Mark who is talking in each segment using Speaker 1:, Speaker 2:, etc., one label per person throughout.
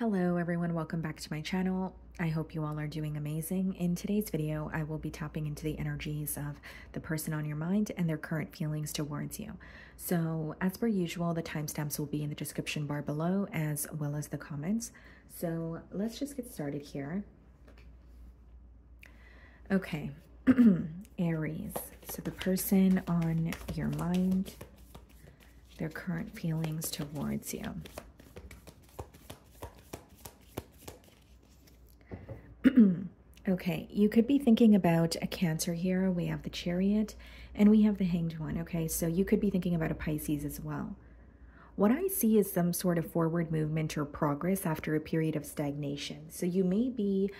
Speaker 1: Hello everyone, welcome back to my channel. I hope you all are doing amazing. In today's video, I will be tapping into the energies of the person on your mind and their current feelings towards you. So as per usual, the timestamps will be in the description bar below as well as the comments. So let's just get started here. Okay, Aries. So the person on your mind, their current feelings towards you. Okay, you could be thinking about a Cancer here. We have the Chariot and we have the Hanged One. Okay, so you could be thinking about a Pisces as well. What I see is some sort of forward movement or progress after a period of stagnation. So you may be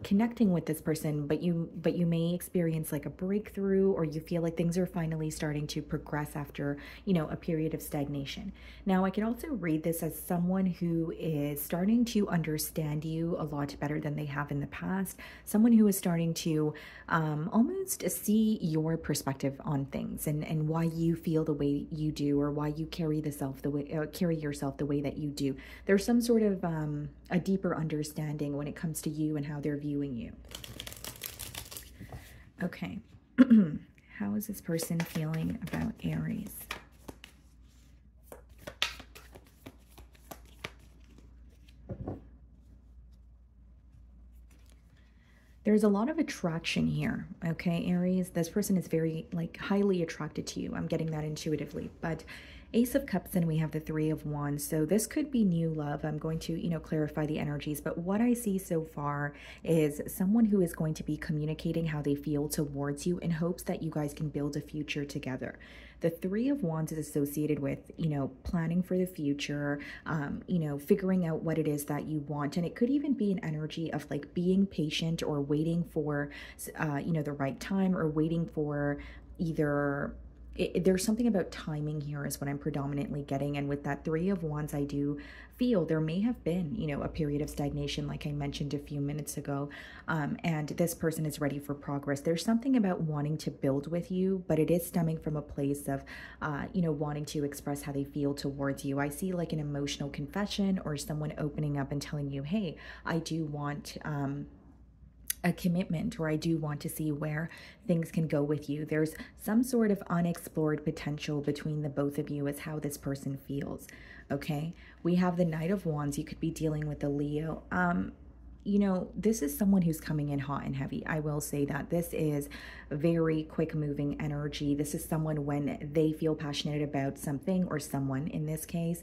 Speaker 1: connecting with this person, but you may experience like a breakthrough, or you feel like things are finally starting to progress after, a period of stagnation. Now, I can also read this as someone who is starting to understand you a lot better than they have in the past. Someone who is starting to almost see your perspective on things and why you feel the way you do, or why you carry yourself the way that you do. There's some sort of a deeper understanding when it comes to you and how they're viewing you. Okay. How is this person feeling about Aries? There's a lot of attraction here, okay, Aries? This person is very, highly attracted to you. I'm getting that intuitively. But Ace of Cups, and we have the Three of Wands. So this could be new love. I'm going to, clarify the energies. But what I see so far is someone who is going to be communicating how they feel towards you in hopes that you guys can build a future together. The Three of Wands is associated with, planning for the future, figuring out what it is that you want. And it could even be an energy of being patient, or waiting for, the right time, or waiting for either... There's something about timing here is what I'm predominantly getting. And with that Three of Wands, I do feel there may have been, a period of stagnation, like I mentioned a few minutes ago. And this person is ready for progress. There's something about wanting to build with you, but it is stemming from a place of, wanting to express how they feel towards you. I see like an emotional confession, or someone opening up and telling you, hey, I do want, a commitment, or I do want to see where things can go with you. There's some sort of unexplored potential between the both of you, is how this person feels. Okay, we have the Knight of Wands. You could be dealing with a Leo. This is someone who's coming in hot and heavy. I will say that this is very quick moving energy. This is someone, when they feel passionate about something, or someone in this case,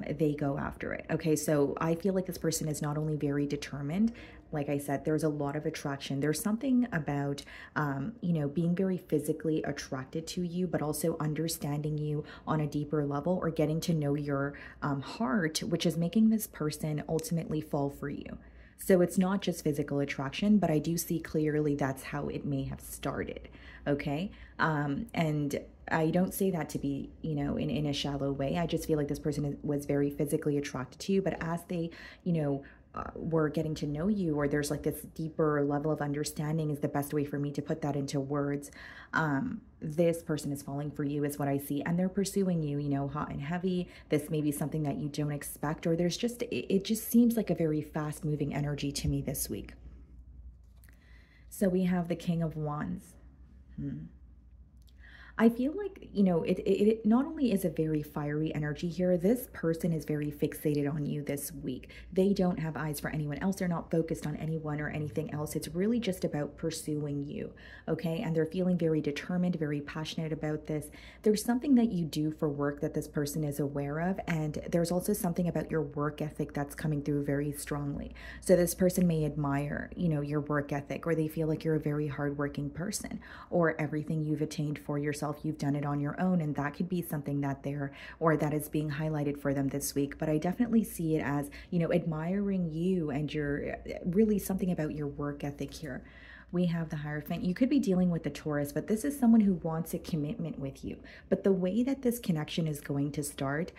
Speaker 1: they go after it. Okay, so I feel like this person is not only very determined, like I said, there's a lot of attraction. There's something about, being very physically attracted to you, but also understanding you on a deeper level, or getting to know your heart, which is making this person ultimately fall for you. So it's not just physical attraction, but I do see clearly that's how it may have started. Okay. And I don't say that to be, in a shallow way. I just feel like this person was very physically attracted to you, but as they, were getting to know you, or there's like this deeper level of understanding, is the best way for me to put that into words. This person is falling for you, is what I see, and they're pursuing you, hot and heavy. This may be something that you don't expect, or there's just, it just seems like a very fast moving energy to me this week. So we have the King of Wands. I feel like, it not only is a very fiery energy here, this person is very fixated on you this week. They don't have eyes for anyone else. They're not focused on anyone or anything else. It's really just about pursuing you, okay? And they're feeling very determined, very passionate about this. There's something that you do for work that this person is aware of, and there's also something about your work ethic that's coming through very strongly. So this person may admire, your work ethic, or they feel like you're a very hardworking person, or everything you've attained for yourself, you've done it on your own, and that could be something that that is being highlighted for them this week. But I definitely see it as, admiring you and your really something about your work ethic here. We have the Hierophant. You could be dealing with the Taurus, but this is someone who wants a commitment with you. But the way that this connection is going to start,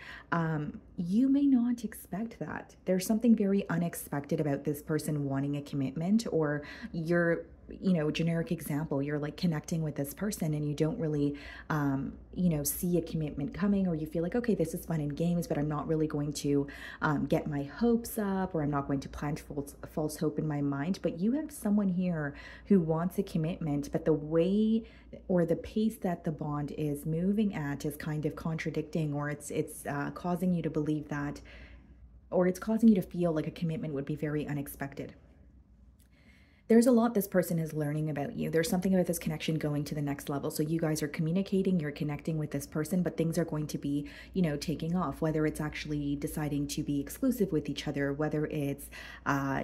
Speaker 1: you may not expect that. There's something very unexpected about this person wanting a commitment, or you're, you know, generic example, you're like connecting with this person and you don't really, you know, see a commitment coming, or you feel like, okay, this is fun and games, but I'm not really going to get my hopes up, or I'm not going to plant false hope in my mind. But you have someone here who wants a commitment, but the way or the pace that the bond is moving at is kind of contradicting, or it's causing you to believe that, or it's causing you to feel like a commitment would be very unexpected. There's a lot this person is learning about you. There's something about this connection going to the next level. So you guys are communicating, you're connecting with this person, but things are going to be, you know, taking off, whether it's actually deciding to be exclusive with each other, whether it's,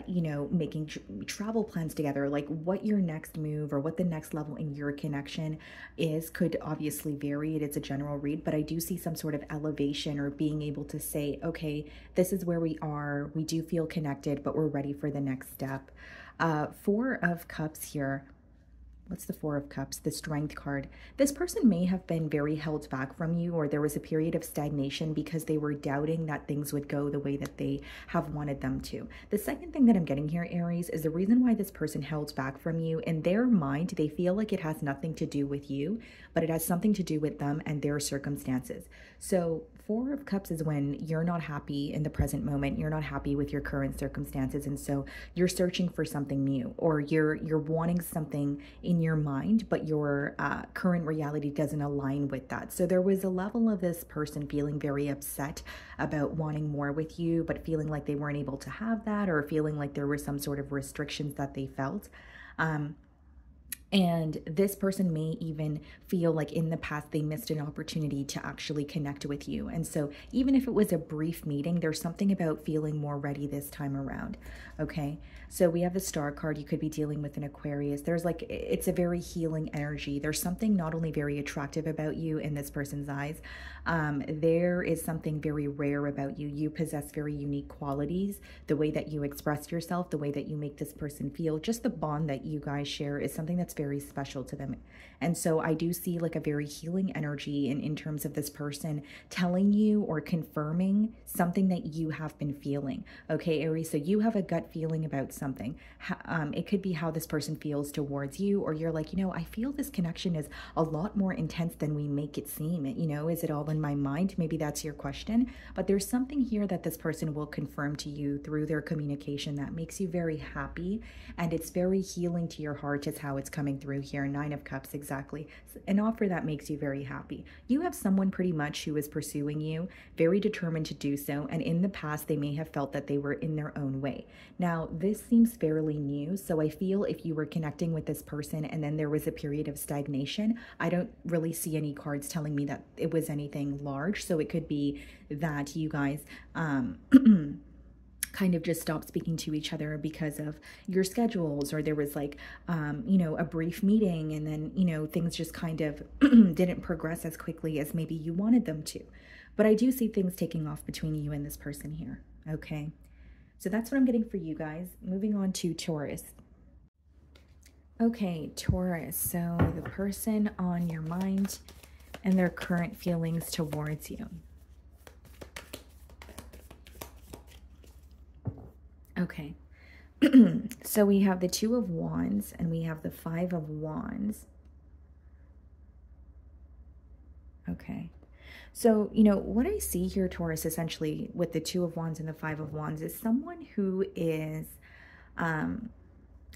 Speaker 1: you know, making travel plans together, like what your next move or what the next level in your connection is could obviously vary. It's a general read, but I do see some sort of elevation, or being able to say, okay, this is where we are. We do feel connected, but we're ready for the next step. Four of Cups here. What's the Four of Cups? The Strength card. This person may have been very held back from you, or there was a period of stagnation because they were doubting that things would go the way that they have wanted them to. The second thing that I'm getting here, Aries, is the reason why this person held back from you. In their mind, they feel like it has nothing to do with you, but it has something to do with them and their circumstances. So Four of Cups is when you're not happy in the present moment, you're not happy with your current circumstances, and so you're searching for something new, or you're wanting something in your mind, but your current reality doesn't align with that. So there was a level of this person feeling very upset about wanting more with you, but feeling like they weren't able to have that, or feeling like there were some sort of restrictions that they felt. And this person may even feel like in the past they missed an opportunity to actually connect with you. And so even if it was a brief meeting, there's something about feeling more ready this time around. Okay, so we have the Star card. You could be dealing with an Aquarius. There's like, it's a very healing energy. There's something not only very attractive about you in this person's eyes, there is something very rare about you. You possess very unique qualities. The way that you express yourself, the way that you make this person feel, just the bond that you guys share is something that's very special to them. And so I do see like a very healing energy in terms of this person telling you or confirming something that you have been feeling. Okay, Aries, so you have a gut feeling about something. It could be how this person feels towards you, or you're like, you know, I feel this connection is a lot more intense than we make it seem. You know, is it all in my mind? Maybe that's your question, but there's something here that this person will confirm to you through their communication that makes you very happy, and it's very healing to your heart is how it's coming through here. Nine of Cups, exactly. An offer that makes you very happy. You have someone pretty much who is pursuing you, very determined to do so, and in the past they may have felt that they were in their own way. Now this seems fairly new, so I feel if you were connecting with this person and then there was a period of stagnation, I don't really see any cards telling me that it was anything large. So it could be that you guys kind of just stopped speaking to each other because of your schedules, or there was like, you know, a brief meeting, and then, you know, things just kind of didn't progress as quickly as maybe you wanted them to. But I do see things taking off between you and this person here. Okay, so that's what I'm getting for you guys. Moving on to Taurus. Okay, Taurus, so the person on your mind and their current feelings towards you. Okay, so we have the Two of Wands and we have the Five of Wands. Okay, so, you know, what I see here, Taurus, essentially with the Two of Wands and the Five of Wands is someone who is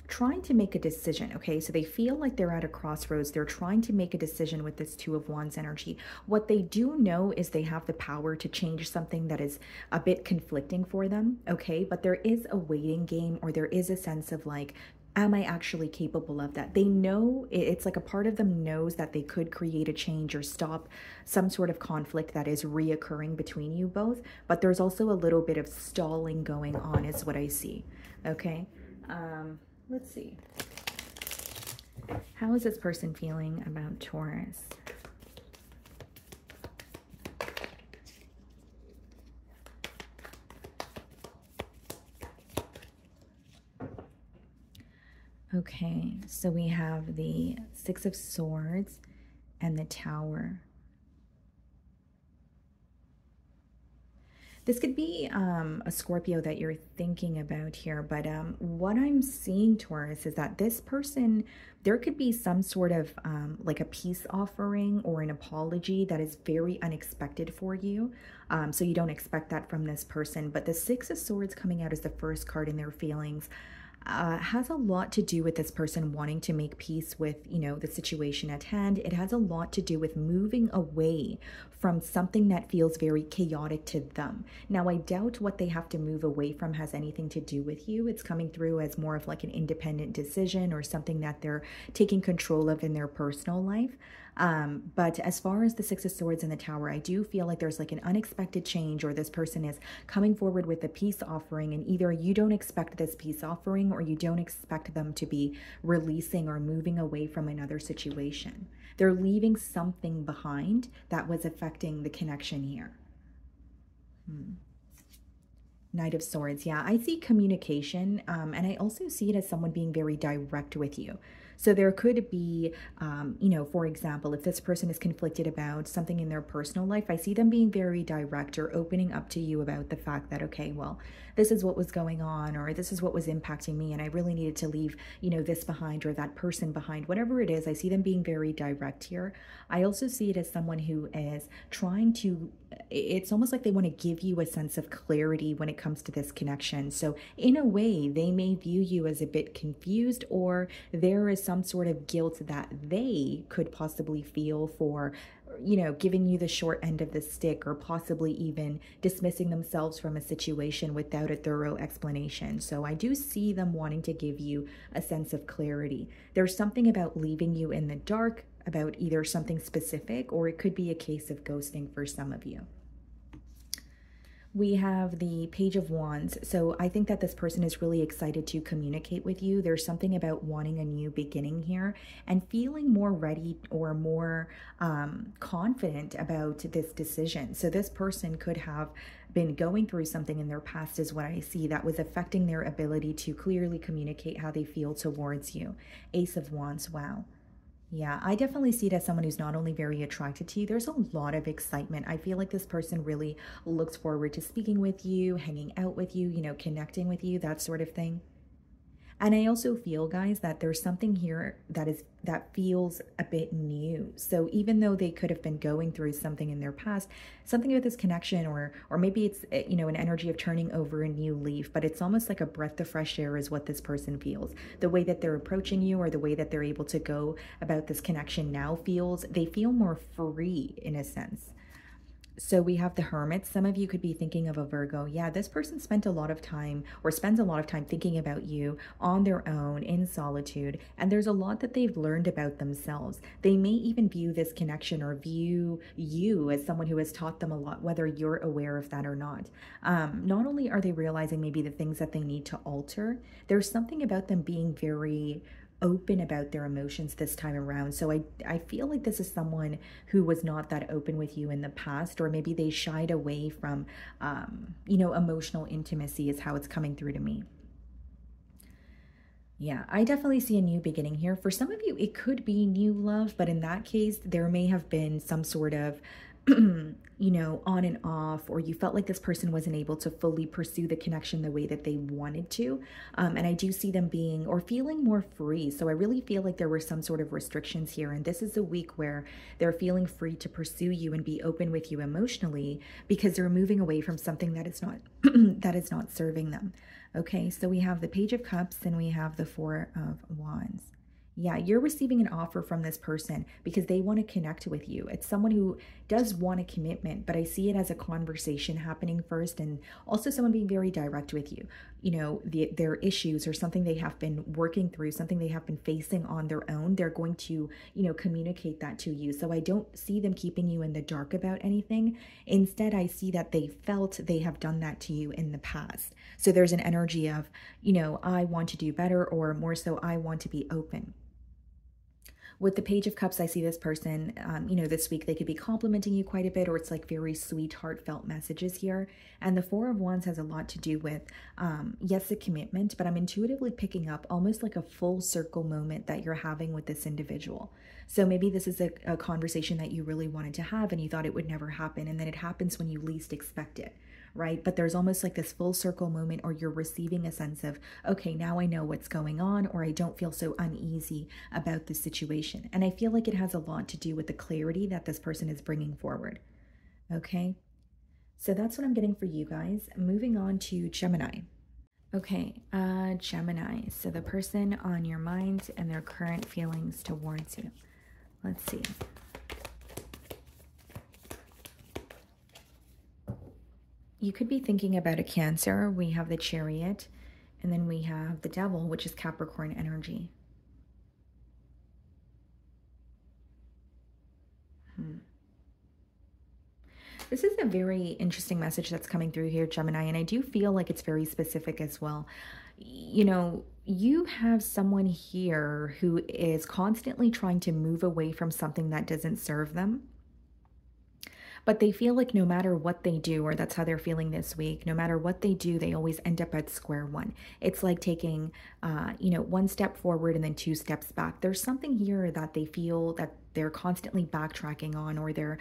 Speaker 1: trying to make a decision. Okay, so they feel like they're at a crossroads. They're trying to make a decision with this Two of Wands energy. What they do know is they have the power to change something that is a bit conflicting for them. Okay, but there is a waiting game, or there is a sense of like, am I actually capable of that? They know, it's like a part of them knows that they could create a change or stop some sort of conflict that is reoccurring between you both, but there's also a little bit of stalling going on is what I see. Okay, let's see. How is this person feeling about Taurus? Okay, so we have the Six of Swords and the Tower. This could be a Scorpio that you're thinking about here, but what I'm seeing, Taurus, is that this person, there could be some sort of like a peace offering or an apology that is very unexpected for you. So you don't expect that from this person. But the Six of Swords coming out as the first card in their feelings has a lot to do with this person wanting to make peace with, you know, the situation at hand. It has a lot to do with moving away from something that feels very chaotic to them. Now, I doubt what they have to move away from has anything to do with you. It's coming through as more of like an independent decision or something that they're taking control of in their personal life. But as far as the Six of Swords and the Tower, I do feel like there's like an unexpected change, or this person is coming forward with a peace offering, and either you don't expect this peace offering or you don't expect them to be releasing or moving away from another situation. They're leaving something behind that was affecting the connection here. Knight of Swords. Yeah, I see communication, and I also see it as someone being very direct with you. So there could be, you know, for example, if this person is conflicted about something in their personal life, I see them being very direct or opening up to you about the fact that, okay, well, this is what was going on, or this is what was impacting me, and I really needed to leave, you know, this behind or that person behind, whatever it is. I see them being very direct here. I also see it as someone who is trying to, it's almost like they want to give you a sense of clarity when it comes to this connection. So in a way, they may view you as a bit confused, or there is some sort of guilt that they could possibly feel for, you know, giving you the short end of the stick, or possibly even dismissing themselves from a situation without a thorough explanation. So I do see them wanting to give you a sense of clarity. There's something about leaving you in the dark about either something specific, or it could be a case of ghosting for some of you. We have the Page of Wands. So I think that this person is really excited to communicate with you. There's something about wanting a new beginning here and feeling more ready or more confident about this decision. So this person could have been going through something in their past, is what I see, that was affecting their ability to clearly communicate how they feel towards you. Ace of Wands. Wow. Yeah, I definitely see it as someone who's not only very attracted to you, there's a lot of excitement. I feel like this person really looks forward to speaking with you, hanging out with you, you know, connecting with you, that sort of thing. And I also feel, guys, that there's something here that feels a bit new. So even though they could have been going through something in their past, something about this connection, or maybe it's, you know, an energy of turning over a new leaf, but it's almost like a breath of fresh air is what this person feels. The way that they're approaching you, or the way that they're able to go about this connection now, they feel more free in a sense. So we have the Hermit. Some of you could be thinking of a Virgo. Yeah, this person spent a lot of time, or spends a lot of time, thinking about you on their own in solitude. And there's a lot that they've learned about themselves. They may even view this connection, or view you as someone who has taught them a lot, whether you're aware of that or not. Not only are they realizing maybe the things that they need to alter, there's something about them being very open about their emotions this time around. So I feel like this is someone who was not that open with you in the past, or maybe they shied away from, you know, emotional intimacy is how it's coming through to me. Yeah, I definitely see a new beginning here. For some of you, it could be new love, but in that case, there may have been some sort of you know, on and off, or you felt like this person wasn't able to fully pursue the connection the way that they wanted to. And I do see them being, or feeling, more free. So I really feel like there were some sort of restrictions here. And this is a week where they're feeling free to pursue you and be open with you emotionally, because they're moving away from something that is not, that is not serving them. Okay, so we have the Page of Cups and we have the Four of Wands. Yeah, you're receiving an offer from this person because they want to connect with you. It's someone who does want a commitment, but I see it as a conversation happening first, and also someone being very direct with you. You know, their issues, or something they have been working through, something they have been facing on their own, they're going to, you know, communicate that to you. So I don't see them keeping you in the dark about anything. Instead, I see that they felt they have done that to you in the past. So there's an energy of, you know, I want to do better, or more so, I want to be open. With the Page of Cups, I see this person, you know, this week they could be complimenting you quite a bit, or it's like very sweet, heartfelt messages here. And the Four of Wands has a lot to do with, yes, a commitment, but I'm intuitively picking up almost like a full circle moment that you're having with this individual. So maybe this is a conversation that you really wanted to have and you thought it would never happen, and then it happens when you least expect it. right? But there's almost like this full circle moment, or you're receiving a sense of, okay, now I know what's going on, or I don't feel so uneasy about the situation. And I feel like it has a lot to do with the clarity that this person is bringing forward. Okay, so that's what I'm getting for you guys. Moving on to Gemini. Okay, Gemini. So the person on your mind and their current feelings towards you. Let's see. You could be thinking about a Cancer. We have the Chariot, and then we have the Devil, which is Capricorn energy. This is a very interesting message that's coming through here, Gemini, and I do feel like it's very specific as well. You know, you have someone here who is constantly trying to move away from something that doesn't serve them. But they feel like no matter what they do, or that's how they're feeling this week, no matter what they do, they always end up at square one. It's like taking, you know, one step forward and then two steps back. There's something here that they feel that they're constantly backtracking on, or they're,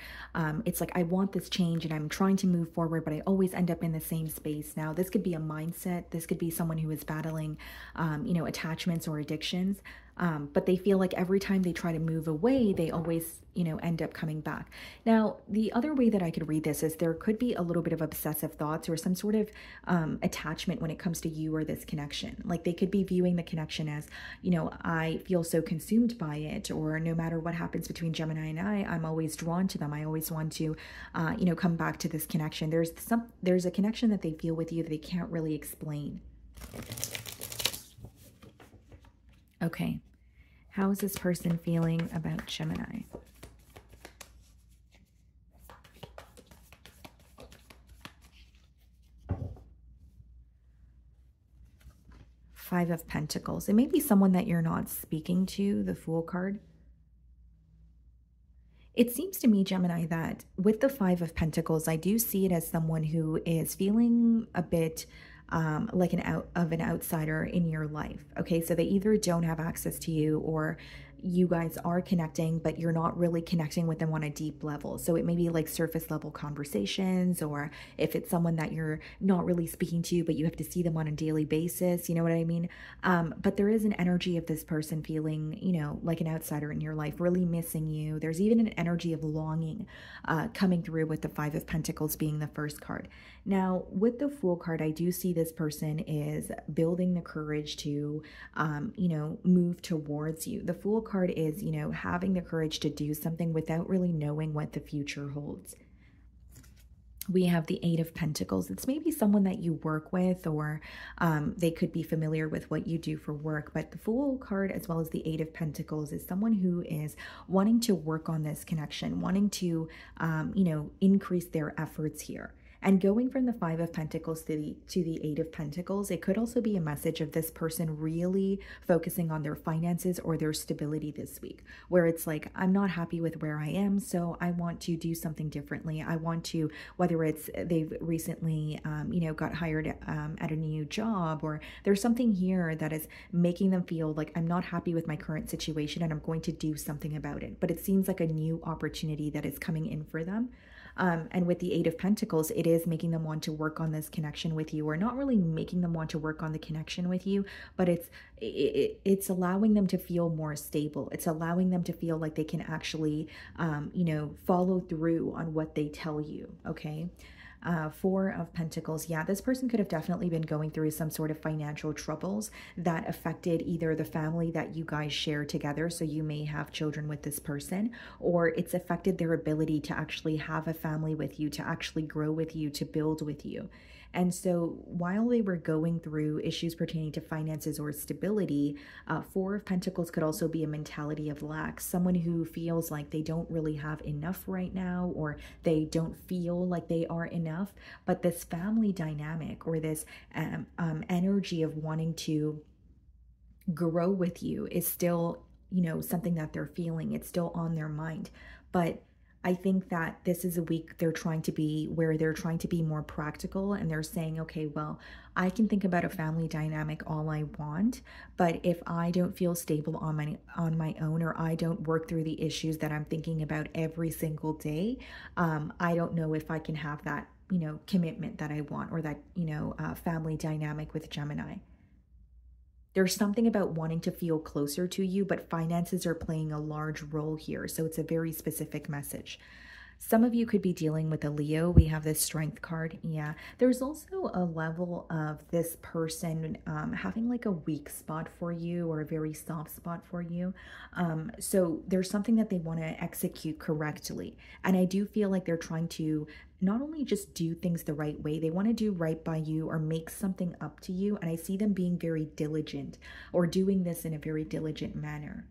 Speaker 1: it's like, I want this change and I'm trying to move forward, but I always end up in the same space. Now, this could be a mindset. This could be someone who is battling, you know, attachments or addictions. But they feel like every time they try to move away, they always, you know, end up coming back. Now, the other way that I could read this is there could be a little bit of obsessive thoughts or some sort of attachment when it comes to you or this connection. Like they could be viewing the connection as, you know, I feel so consumed by it, or no matter what happens between Gemini and I'm always drawn to them. I always want to, you know, come back to this connection. There's a connection that they feel with you that they can't really explain. Okay. How is this person feeling about Gemini? Five of Pentacles. It may be someone that you're not speaking to, the Fool card. It seems to me, Gemini, that with the Five of Pentacles, I do see it as someone who is feeling a bit like an outsider in your life. Okay, so they either don't have access to you, or you guys are connecting, but you're not really connecting with them on a deep level. So it may be like surface level conversations, or if it's someone that you're not really speaking to, but you have to see them on a daily basis, you know what I mean? But there is an energy of this person feeling, you know, like an outsider in your life, really missing you. There's even an energy of longing coming through with the Five of Pentacles being the first card. Now, with the Fool card, I do see this person is building the courage to, you know, move towards you. The Fool card is, you know, having the courage to do something without really knowing what the future holds. We have the Eight of Pentacles. It's maybe someone that you work with, or they could be familiar with what you do for work. But the Fool card, as well as the Eight of Pentacles, is someone who is wanting to work on this connection, wanting to, you know, increase their efforts here. And going from the Five of Pentacles to the Eight of Pentacles, it could also be a message of this person really focusing on their finances or their stability this week, where it's like, I'm not happy with where I am, so I want to do something differently. I want to, whether it's they've recently, you know, got hired at a new job, or there's something here that is making them feel like, I'm not happy with my current situation and I'm going to do something about it. But it seems like a new opportunity that is coming in for them. And with the Eight of Pentacles, it is making them want to work on this connection with you, or not really making them want to work on the connection with you, but it's allowing them to feel more stable. It's allowing them to feel like they can actually, you know, follow through on what they tell you. Okay. Four of Pentacles. Yeah, this person could have definitely been going through some sort of financial troubles that affected either the family that you guys share together, so you may have children with this person, or it's affected their ability to actually have a family with you, to actually grow with you, to build with you. And so while they were going through issues pertaining to finances or stability, Four of Pentacles could also be a mentality of lack. Someone who feels like they don't really have enough right now, or they don't feel like they are enough. But this family dynamic, or this energy of wanting to grow with you, is still, you know, something that they're feeling. It's still on their mind. But I think that this is a week they're trying to be more practical, and they're saying, okay, well, I can think about a family dynamic all I want, but if I don't feel stable on my own, or I don't work through the issues that I'm thinking about every single day, I don't know if I can have that you know, commitment that I want, or that, you know, family dynamic with Gemini. There's something about wanting to feel closer to you, but finances are playing a large role here. So it's a very specific message. Some of you could be dealing with a Leo. We have this strength card. Yeah. There's also a level of this person having like a weak spot for you, or a very soft spot for you. So there's something that they want to execute correctly. And I do feel like they're trying to not only just do things the right way, they want to do right by you or make something up to you. And I see them being very diligent, or doing this in a very diligent manner.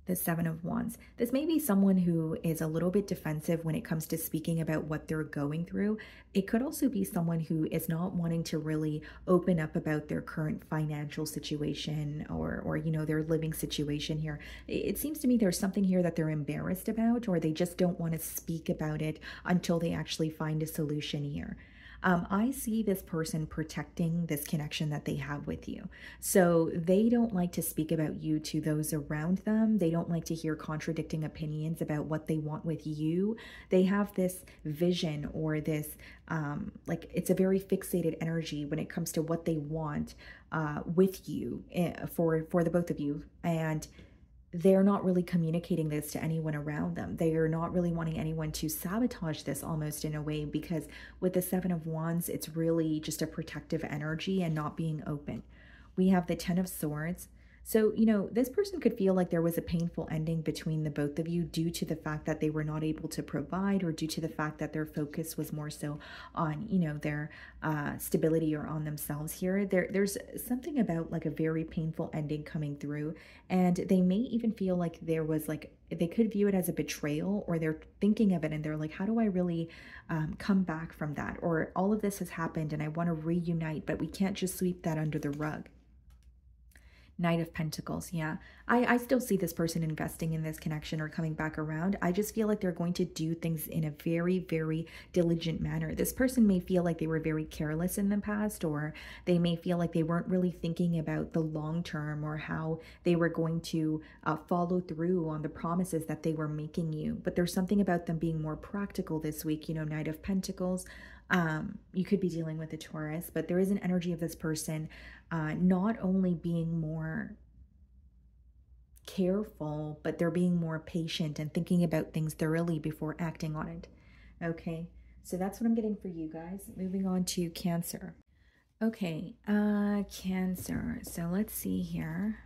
Speaker 1: The Seven of Wands. This may be someone who is a little bit defensive when it comes to speaking about what they're going through. It could also be someone who is not wanting to really open up about their current financial situation, or you know, their living situation here. It seems to me there's something here that they're embarrassed about, or they just don't want to speak about it until they actually find a solution here. I see this person protecting this connection that they have with you. So they don't like to speak about you to those around them. They don't like to hear contradicting opinions about what they want with you. They have this vision, or this, like, it's a very fixated energy when it comes to what they want with you, for the both of you. And they're not really communicating this to anyone around them. They are not really wanting anyone to sabotage this, almost in a way, because with the Seven of Wands, it's really just a protective energy and not being open. We have the Ten of Swords. So, you know, this person could feel like there was a painful ending between the both of you, due to the fact that they were not able to provide, or due to the fact that their focus was more so on, you know, their stability, or on themselves here. There's something about like a very painful ending coming through, and they may even feel like there was like, they could view it as a betrayal, or they're thinking of it and they're like, how do I really come back from that? Or all of this has happened and I want to reunite, but we can't just sweep that under the rug. Knight of Pentacles. Yeah, I still see this person investing in this connection, or coming back around. I just feel like they're going to do things in a very, very diligent manner. This person may feel like they were very careless in the past, or they may feel like they weren't really thinking about the long term, or how they were going to follow through on the promises that they were making you. But there's something about them being more practical this week. You know, Knight of Pentacles. You could be dealing with a Taurus, but there is an energy of this person not only being more careful, but they're being more patient and thinking about things thoroughly before acting on it. Okay, so that's what I'm getting for you guys. Moving on to Cancer. Okay, Cancer. So let's see here.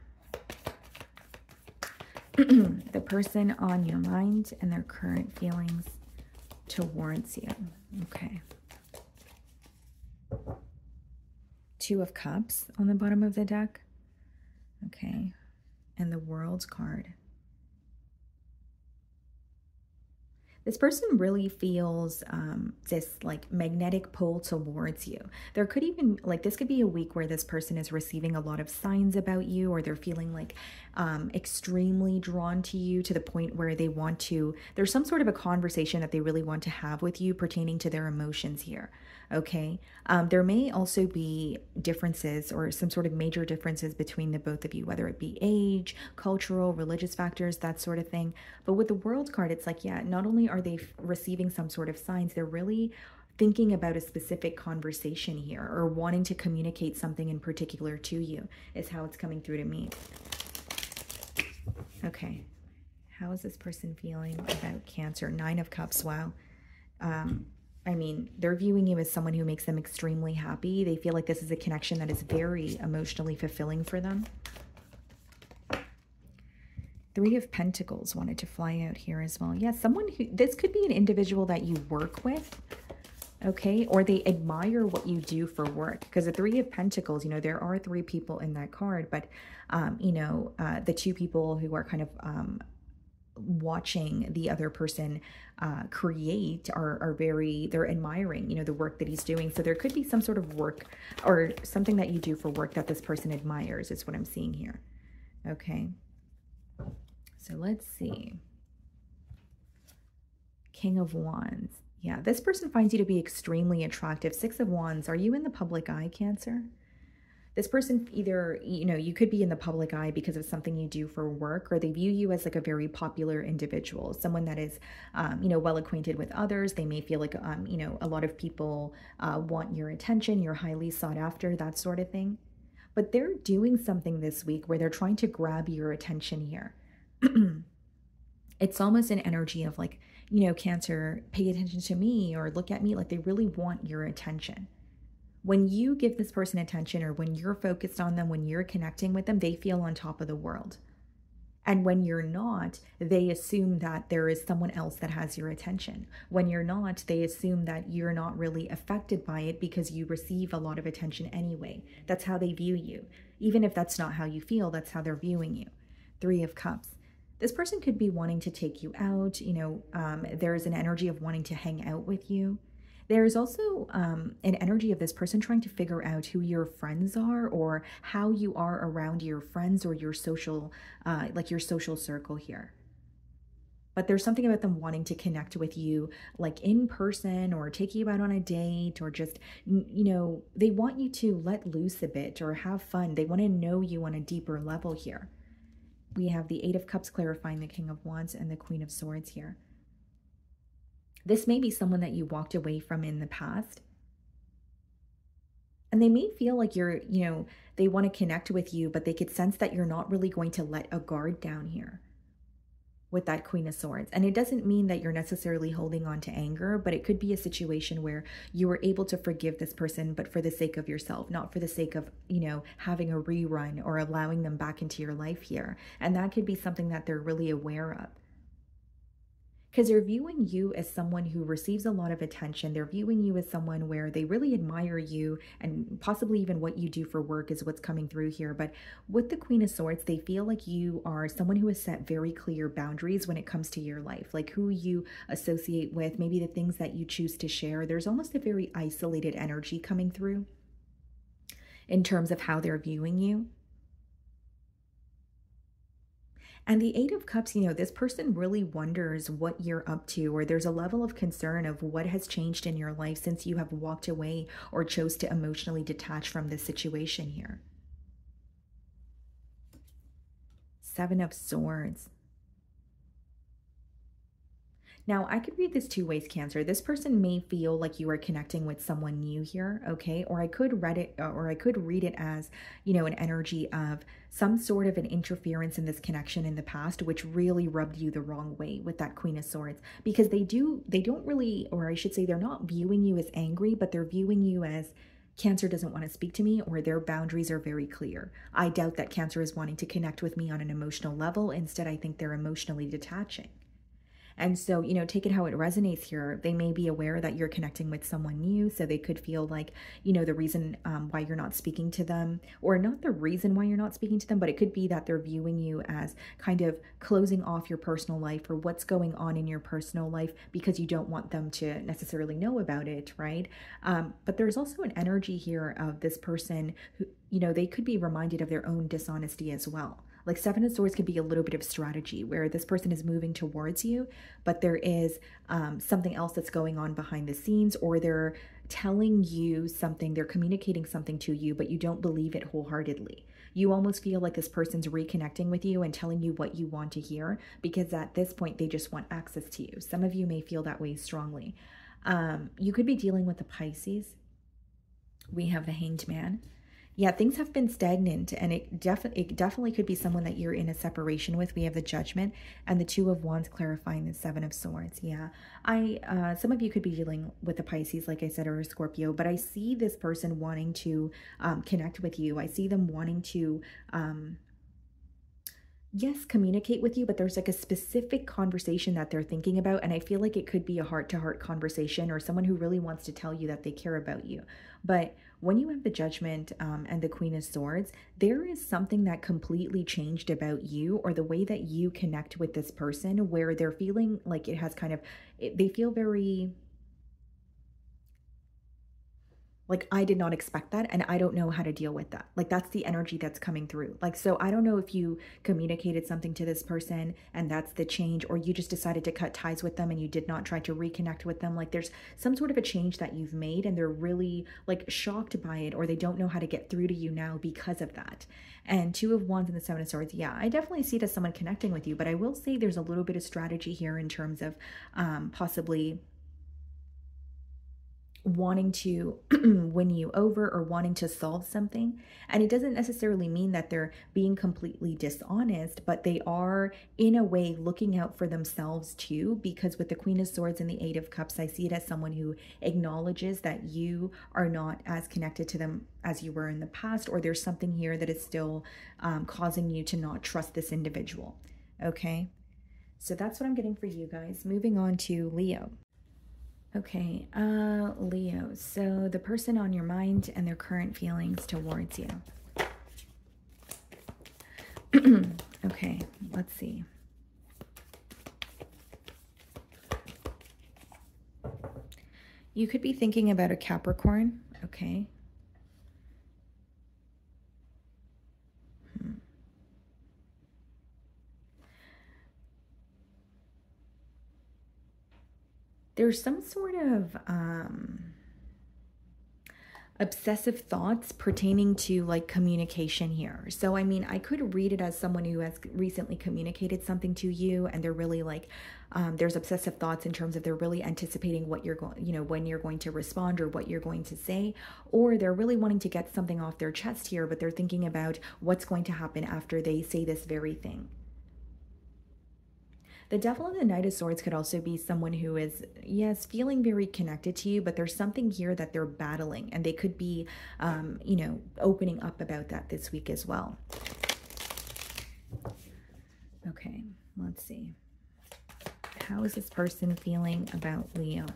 Speaker 1: The person on your mind and their current feelings towards you. Okay. Two of Cups on the bottom of the deck. Okay. And the World card. This person really feels this like magnetic pull towards you. There could even, like, this could be a week where this person is receiving a lot of signs about you, or they're feeling like extremely drawn to you, to the point where they want to, there's some sort of a conversation that they really want to have with you pertaining to their emotions here. Okay. There may also be differences, or some sort of major differences between the both of you, whether it be age, cultural, religious factors, that sort of thing. But with the World card, it's like, yeah, not only are they receiving some sort of signs, they're really thinking about a specific conversation here, or wanting to communicate something in particular to you, is how it's coming through to me. Okay. How is this person feeling about Cancer? Nine of Cups. Wow. I mean, they're viewing you as someone who makes them extremely happy. They feel like this is a connection that is very emotionally fulfilling for them. Three of Pentacles wanted to fly out here as well. Yeah, someone who, this could be an individual that you work with, okay? Or they admire what you do for work. Because the Three of Pentacles, you know, there are three people in that card, but, you know, the two people who are kind of watching the other person create are very, they're admiring, you know, the work that he's doing. So there could be some sort of work, or something that you do for work that this person admires, is what I'm seeing here. Okay. So let's see. King of Wands. Yeah, this person finds you to be extremely attractive. Six of Wands. Are you in the public eye, Cancer? This person either, you could be in the public eye because of something you do for work, or they view you as like a very popular individual, someone that is, well acquainted with others. They may feel like, a lot of people want your attention, you're highly sought after, that sort of thing. But they're doing something this week where they're trying to grab your attention here. It's almost an energy of like, Cancer, pay attention to me or look at me. Like they really want your attention. When you give this person attention, or when you're focused on them, when you're connecting with them, they feel on top of the world. And when you're not, they assume that there is someone else that has your attention. When you're not, they assume that you're not really affected by it because you receive a lot of attention anyway. That's how they view you. Even if that's not how you feel, that's how they're viewing you. 3 of Cups. This person could be wanting to take you out. There's an energy of wanting to hang out with you. There's also an energy of this person trying to figure out who your friends are, or how you are around your friends, or your social, your social circle here. But there's something about them wanting to connect with you, like in person, or take you out on a date, or just, they want you to let loose a bit or have fun. They want to know you on a deeper level here. We have the 8 of Cups clarifying the King of Wands and the Queen of Swords here. This may be someone that you walked away from in the past. And they may feel like you're, they want to connect with you, but they could sense that you're not really going to let a guard down here with that Queen of Swords. And it doesn't mean that you're necessarily holding on to anger, but it could be a situation where you were able to forgive this person, but for the sake of yourself, not for the sake of, having a rerun or allowing them back into your life here. And that could be something that they're really aware of. Because they're viewing you as someone who receives a lot of attention. They're viewing you as someone where they really admire you, and possibly even what you do for work is what's coming through here. But with the Queen of Swords, they feel like you are someone who has set very clear boundaries when it comes to your life, like who you associate with, maybe the things that you choose to share. There's almost a very isolated energy coming through in terms of how they're viewing you. And the 8 of Cups, this person really wonders what you're up to, or there's a level of concern of what has changed in your life since you have walked away or chose to emotionally detach from this situation here. 7 of Swords. Now, I could read this 2 ways, Cancer. This person may feel like you are connecting with someone new here, okay? Or I could read it as, an energy of some sort of an interference in this connection in the past, which really rubbed you the wrong way with that Queen of Swords. Because they don't really, or I should say they're not viewing you as angry, but they're viewing you as Cancer doesn't want to speak to me, or their boundaries are very clear. I doubt that Cancer is wanting to connect with me on an emotional level. Instead, I think they're emotionally detaching. And so, take it how it resonates here. They may be aware that you're connecting with someone new, so they could feel like, the reason why you're not speaking to them, or not the reason why you're not speaking to them, but it could be that they're viewing you as kind of closing off your personal life, or what's going on in your personal life, because you don't want them to necessarily know about it, right? But there's also an energy here of this person who, they could be reminded of their own dishonesty as well. Like 7 of Swords could be a little bit of strategy where this person is moving towards you, but there is something else that's going on behind the scenes, or they're telling you something, they're communicating something to you, but you don't believe it wholeheartedly. You almost feel like this person's reconnecting with you and telling you what you want to hear, because at this point, they just want access to you. Some of you may feel that way strongly. You could be dealing with the Pisces. We have the Hanged Man. Yeah, things have been stagnant, and it definitely could be someone that you're in a separation with. We have the Judgment and the 2 of Wands clarifying the 7 of Swords. Yeah, some of you could be dealing with the Pisces, like I said, or a Scorpio, but I see this person wanting to connect with you. I see them wanting to yes, communicate with you, but there's like a specific conversation that they're thinking about. And I feel like it could be a heart-to-heart conversation, or someone who really wants to tell you that they care about you. But when you have the Judgment and the Queen of Swords, there is something that completely changed about you, or the way that you connect with this person, where they're feeling like it has kind of, they feel very, Like, I did not expect that, and I don't know how to deal with that. Like, that's the energy that's coming through. Like, so I don't know if you communicated something to this person and that's the change, or you just decided to cut ties with them and you did not try to reconnect with them. Like, there's some sort of a change that you've made and they're really like shocked by it, or they don't know how to get through to you now because of that. And Two of Wands and the Seven of Swords, yeah, I definitely see it as someone connecting with you, but I will say there's a little bit of strategy here in terms of possibly wanting to win you over or wanting to solve something. And it doesn't necessarily mean that they're being completely dishonest, but they are in a way looking out for themselves too, because with the Queen of Swords and the Eight of Cups, I see it as someone who acknowledges that you are not as connected to them as you were in the past, or there's something here that is still causing you to not trust this individual. Okay, so that's what I'm getting for you guys. Moving on to Leo. Okay, Leo, so the person on your mind and their current feelings towards you. Okay, let's see. You could be thinking about a Capricorn, okay? There's some sort of obsessive thoughts pertaining to like communication here. So, I mean, I could read it as someone who has recently communicated something to you and they're really like, there's obsessive thoughts in terms of they're really anticipating what you're going, you know, when you're going to respond or what you're going to say, or they're really wanting to get something off their chest here, but they're thinking about what's going to happen after they say this very thing. The Devil and the Knight of Swords could also be someone who is, yes, feeling very connected to you, but there's something here that they're battling, and they could be, you know, opening up about that this week as well. Okay, let's see. How is this person feeling about Leo?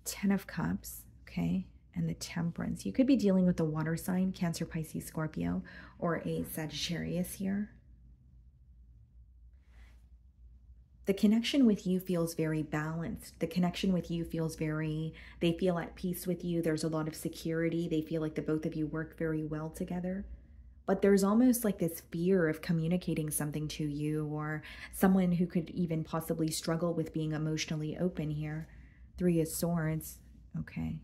Speaker 1: Ten of Cups, okay. And the Temperance. You could be dealing with a water sign, Cancer, Pisces, Scorpio, or a Sagittarius here. The connection with you feels very balanced. The connection with you feels very, they feel at peace with you. There's a lot of security. They feel like the both of you work very well together. But there's almost like this fear of communicating something to you, or someone who could even possibly struggle with being emotionally open here. Three of Swords. Okay.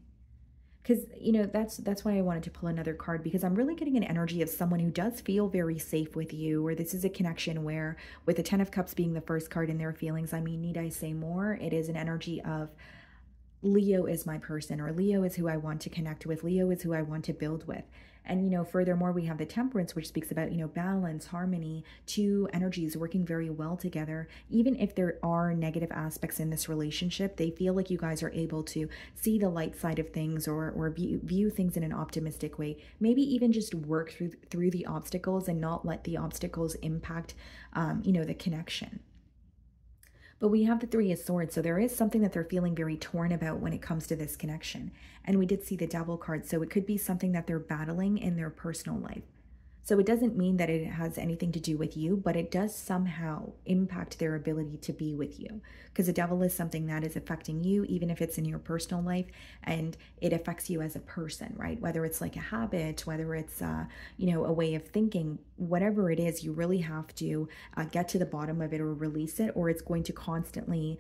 Speaker 1: Because, you know, that's why I wanted to pull another card, because I'm really getting an energy of someone who does feel very safe with you, or this is a connection where, with the Ten of Cups being the first card in their feelings, I mean, need I say more? It is an energy of Leo is my person, or Leo is who I want to connect with. Leo is who I want to build with. And, you know, furthermore, we have the Temperance, which speaks about, you know, balance, harmony, two energies working very well together. Even if there are negative aspects in this relationship, they feel like you guys are able to see the light side of things, or view things in an optimistic way. Maybe even just work through the obstacles and not let the obstacles impact, you know, the connection. But we have the Three of Swords, so there is something that they're feeling very torn about when it comes to this connection. And we did see the Devil card, so it could be something that they're battling in their personal life. So it doesn't mean that it has anything to do with you, but it does somehow impact their ability to be with you. Because the Devil is something that is affecting you, even if it's in your personal life, and it affects you as a person, right? Whether it's like a habit, whether it's, you know, a way of thinking, whatever it is, you really have to get to the bottom of it or release it, or it's going to constantly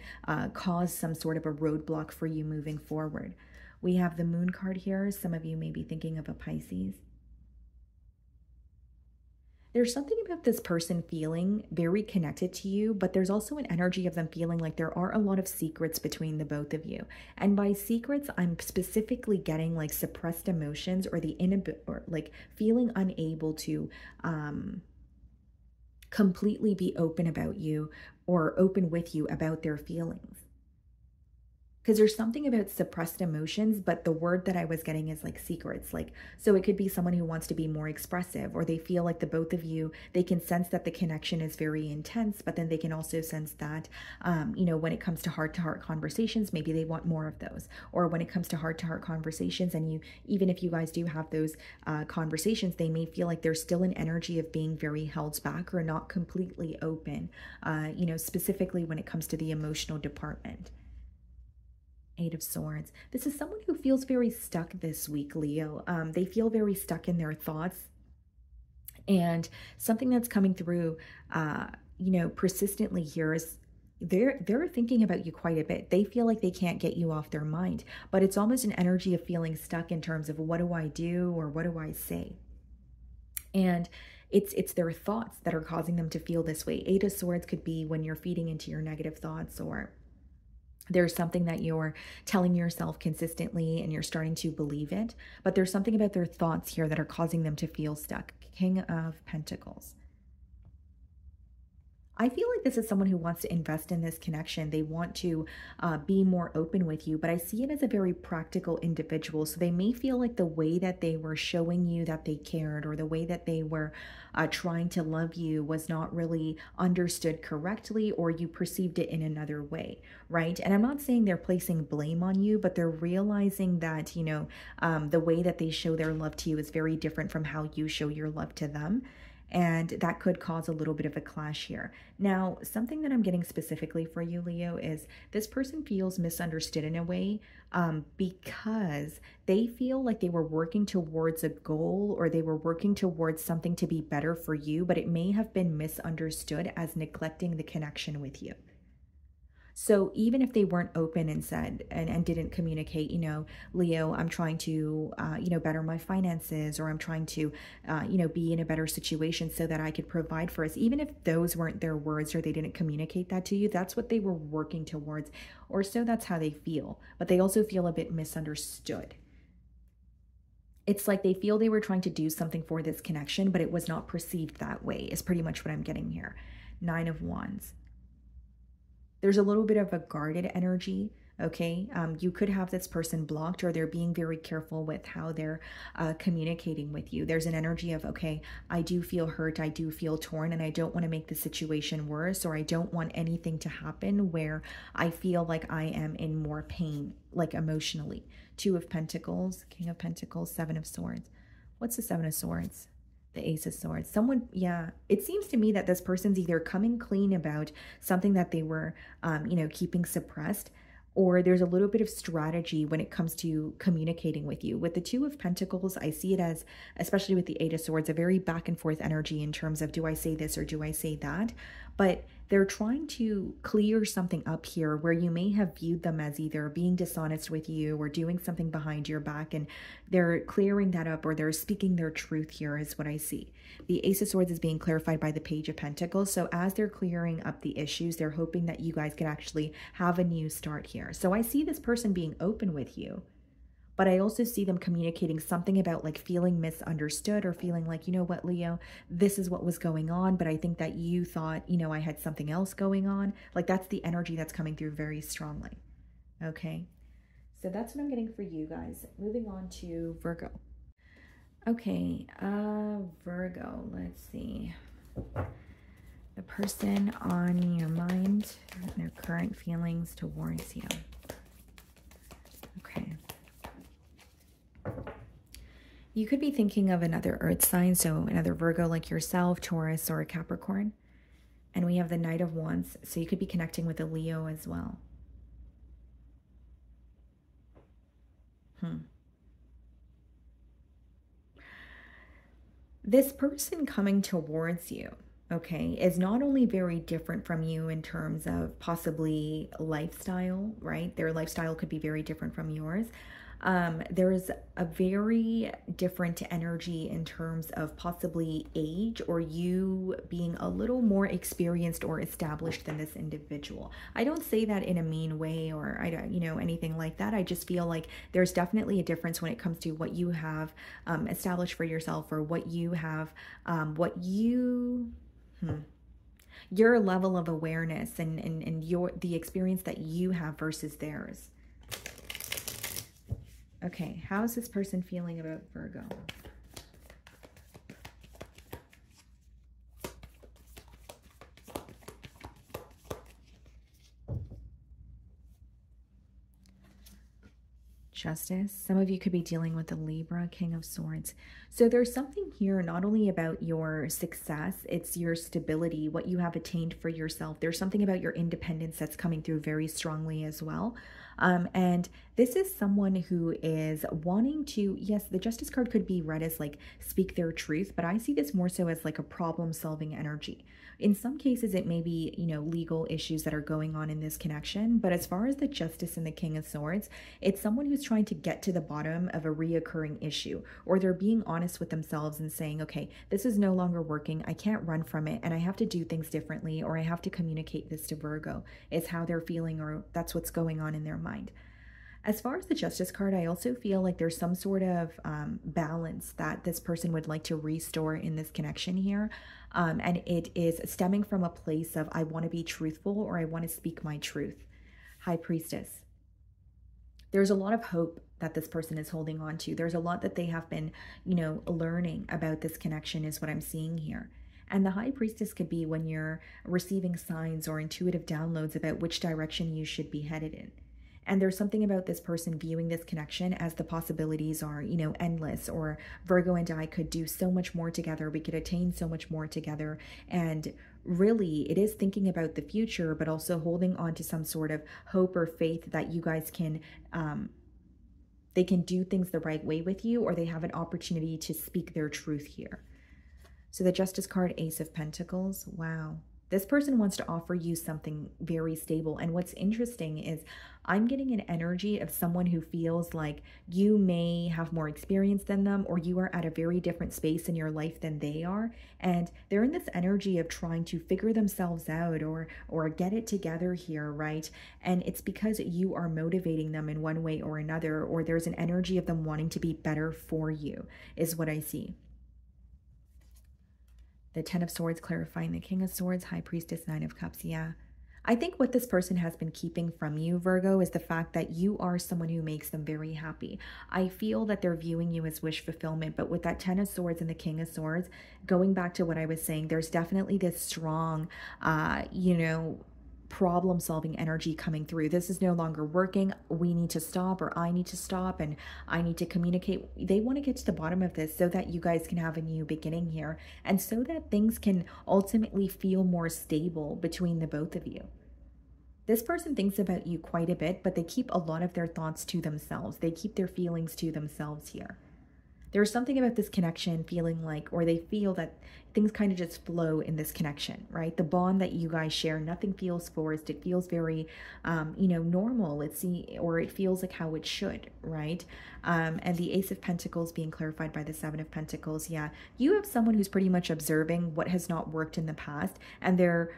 Speaker 1: cause some sort of a roadblock for you moving forward. We have the Moon card here. Some of you may be thinking of a Pisces. There's something about this person feeling very connected to you, but there's also an energy of them feeling like there are a lot of secrets between the both of you. And by secrets, I'm specifically getting like suppressed emotions, or the or like feeling unable to completely be open about you, or open with you about their feelings. because there's something about suppressed emotions, but the word that I was getting is like secrets. Like, so it could be someone who wants to be more expressive, or they feel like the both of you, they can sense that the connection is very intense, but then they can also sense that, you know, when it comes to heart conversations, maybe they want more of those. Or when it comes to heart conversations, and you, even if you guys do have those conversations, they may feel like there's still an energy of being very held back or not completely open, you know, specifically when it comes to the emotional department. Eight of Swords. This is someone who feels very stuck this week, Leo. They feel very stuck in their thoughts. And something that's coming through, you know, persistently here is they're thinking about you quite a bit. They feel like they can't get you off their mind, but it's almost an energy of feeling stuck in terms of what do I do or what do I say? And it's their thoughts that are causing them to feel this way. Eight of Swords could be when you're feeding into your negative thoughts, or there's something that you're telling yourself consistently and you're starting to believe it, but there's something about their thoughts here that are causing them to feel stuck. King of Pentacles. I feel like this is someone who wants to invest in this connection. They want to be more open with you, but I see it as a very practical individual. So they may feel like the way that they were showing you that they cared, or the way that they were trying to love you was not really understood correctly, or you perceived it in another way, right? And I'm not saying they're placing blame on you, but they're realizing that, you know, the way that they show their love to you is very different from how you show your love to them. And that could cause a little bit of a clash here. Now, something that I'm getting specifically for you, Leo, is this person feels misunderstood in a way because they feel like they were working towards a goal, or they were working towards something to be better for you, but it may have been misunderstood as neglecting the connection with you. So even if they weren't open and said, and didn't communicate, you know, Leo, I'm trying to, you know, better my finances, or I'm trying to, you know, be in a better situation so that I could provide for us. Even if those weren't their words, or they didn't communicate that to you, that's what they were working towards, or so that's how they feel. But they also feel a bit misunderstood. It's like they feel they were trying to do something for this connection, but it was not perceived that way, is pretty much what I'm getting here. Nine of Wands. There's a little bit of a guarded energy, okay? You could have this person blocked, or they're being very careful with how they're communicating with you. There's an energy of, okay, I do feel hurt, I do feel torn, and I don't want to make the situation worse, or I don't want anything to happen where I feel like I am in more pain, like emotionally. Two of Pentacles, King of Pentacles, Seven of Swords. What's the Seven of Swords? The Ace of Swords. Someone, yeah, it seems to me that this person's either coming clean about something that they were, you know, keeping suppressed, or there's a little bit of strategy when it comes to communicating with you. With the Two of Pentacles, I see it as, especially with the Eight of Swords, a very back and forth energy in terms of, do I say this or do I say that? But they're trying to clear something up here where you may have viewed them as either being dishonest with you or doing something behind your back, and they're clearing that up, or they're speaking their truth here is what I see. The Ace of Swords is being clarified by the Page of Pentacles. So as they're clearing up the issues, they're hoping that you guys can actually have a new start here. So I see this person being open with you, but I also see them communicating something about like feeling misunderstood, or feeling like, you know what, Leo, this is what was going on, but I think that you thought, you know, I had something else going on. Like, that's the energy that's coming through very strongly. Okay. So that's what I'm getting for you guys. Moving on to Virgo. Okay, Virgo, let's see. The person on your mind and their current feelings towards you. Okay. You could be thinking of another earth sign, so another Virgo like yourself, Taurus, or a Capricorn. And we have the Knight of Wands, so you could be connecting with a Leo as well. This person coming towards you, okay, is not only very different from you in terms of possibly lifestyle, right? Their lifestyle could be very different from yours. There's a very different energy in terms of possibly age, or you being a little more experienced or established than this individual. I don't say that in a mean way, or I don't, you know, anything like that. I just feel like there's definitely a difference when it comes to what you have established for yourself, or what you have, your level of awareness and the experience that you have versus theirs. Okay, how's this person feeling about Virgo? Justice. Some of you could be dealing with the Libra, King of Swords. So there's something here not only about your success, it's your stability, what you have attained for yourself. There's something about your independence that's coming through very strongly as well. And this is someone who is wanting to, yes, the Justice card could be read as like speak their truth, but I see this more so as like a problem-solving energy. In some cases, it may be, you know, legal issues that are going on in this connection. But as far as the Justice and the King of Swords, it's someone who's trying to get to the bottom of a reoccurring issue, or they're being honest with themselves and saying, okay, this is no longer working. I can't run from it and I have to do things differently, or I have to communicate this to Virgo, is how they're feeling, or that's what's going on in their mind. As far as the Justice card, I also feel like there's some sort of balance that this person would like to restore in this connection here. And it is stemming from a place of, I want to be truthful, or I want to speak my truth. High Priestess. There's a lot of hope that this person is holding on to. There's a lot that they have been, you know, learning about this connection is what I'm seeing here. And the High Priestess could be when you're receiving signs or intuitive downloads about which direction you should be headed in. And there's something about this person viewing this connection as the possibilities are, you know, endless, or Virgo and I could do so much more together. We could attain so much more together. And really, it is thinking about the future, but also holding on to some sort of hope or faith that you guys can, they can do things the right way with you, or they have an opportunity to speak their truth here. So the Justice card, Ace of Pentacles. Wow. This person wants to offer you something very stable. And what's interesting is I'm getting an energy of someone who feels like you may have more experience than them, or you are at a very different space in your life than they are. And they're in this energy of trying to figure themselves out, or get it together here, right? And it's because you are motivating them in one way or another, or there's an energy of them wanting to be better for you, is what I see. The Ten of Swords clarifying the King of Swords, High Priestess, Nine of Cups. Yeah. I think what this person has been keeping from you, Virgo, is the fact that you are someone who makes them very happy. I feel that they're viewing you as wish fulfillment, but with that Ten of Swords and the King of Swords, going back to what I was saying, there's definitely this strong, you know, problem-solving energy coming through. This is no longer working. We need to stop, or I need to stop, and I need to communicate. They want to get to the bottom of this so that you guys can have a new beginning here, and so that things can ultimately feel more stable between the both of you. This person thinks about you quite a bit, but they keep a lot of their thoughts to themselves. They keep their feelings to themselves here. There's something about this connection feeling like, or they feel that things kind of just flow in this connection, right? The bond that you guys share, nothing feels forced. It feels very, you know, normal. Or it feels like how it should, right? And the Ace of Pentacles being clarified by the Seven of Pentacles. Yeah, you have someone who's pretty much observing what has not worked in the past, and they're,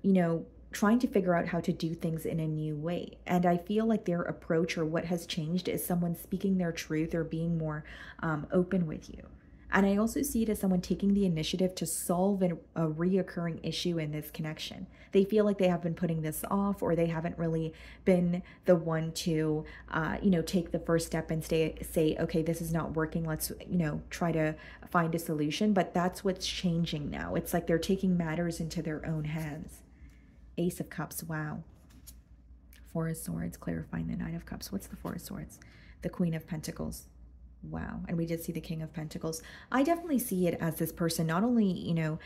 Speaker 1: you know, trying to figure out how to do things in a new way. And I feel like their approach, or what has changed, is someone speaking their truth or being more open with you. And I also see it as someone taking the initiative to solve a reoccurring issue in this connection. They feel like they have been putting this off, or they haven't really been the one to, you know, take the first step and say, okay, this is not working. Let's, you know, try to find a solution. But that's what's changing now. It's like they're taking matters into their own hands. Ace of Cups, wow. Four of Swords, clarifying the Nine of Cups. What's the Four of Swords? The Queen of Pentacles. Wow. And we did see the King of Pentacles. I definitely see it as this person, not only, you know,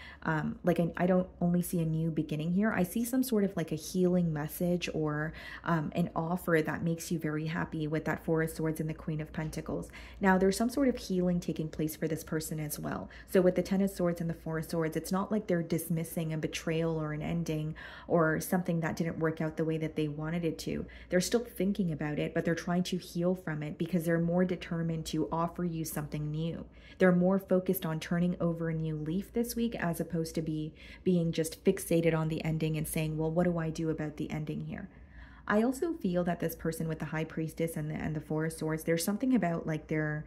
Speaker 1: like I don't only see a new beginning here. I see some sort of like a healing message, or an offer that makes you very happy with that Four of Swords and the Queen of Pentacles. Now, there's some sort of healing taking place for this person as well. So with the Ten of Swords and the Four of Swords, it's not like they're dismissing a betrayal or an ending or something that didn't work out the way that they wanted it to. They're still thinking about it, but they're trying to heal from it because they're more determined to offer you something new. They're more focused on turning over a new leaf this week, as opposed to being just fixated on the ending and saying, well, what do I do about the ending here? I also feel that this person with the High Priestess and the Four of Swords, there's something about like their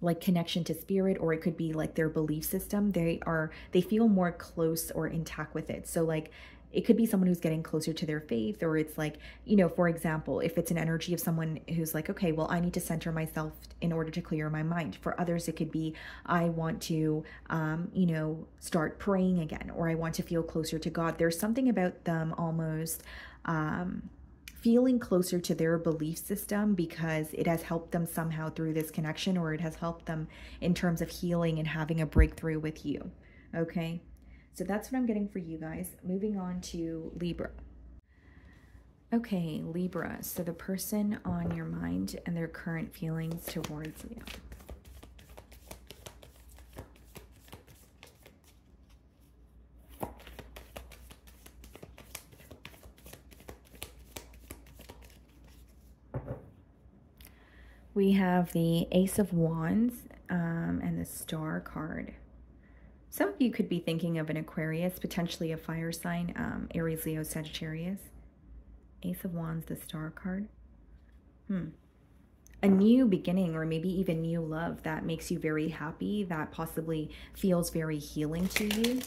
Speaker 1: like connection to spirit, or it could be like their belief system. They feel more close or intact with it. So like, it could be someone who's getting closer to their faith, or it's like, you know, for example, if it's an energy of someone who's like, okay, well, I need to center myself in order to clear my mind. For others, it could be, I want to, you know, start praying again, or I want to feel closer to God. There's something about them almost feeling closer to their belief system because it has helped them somehow through this connection, or it has helped them in terms of healing and having a breakthrough with you. Okay, so that's what I'm getting for you guys. Moving on to Libra. Okay, Libra, so the person on your mind and their current feelings towards you. We have the Ace of Wands and the Star card. Some of you could be thinking of an Aquarius, potentially a fire sign, Aries, Leo, Sagittarius. Ace of Wands, the Star card. A new beginning, or maybe even new love that makes you very happy, that possibly feels very healing to you.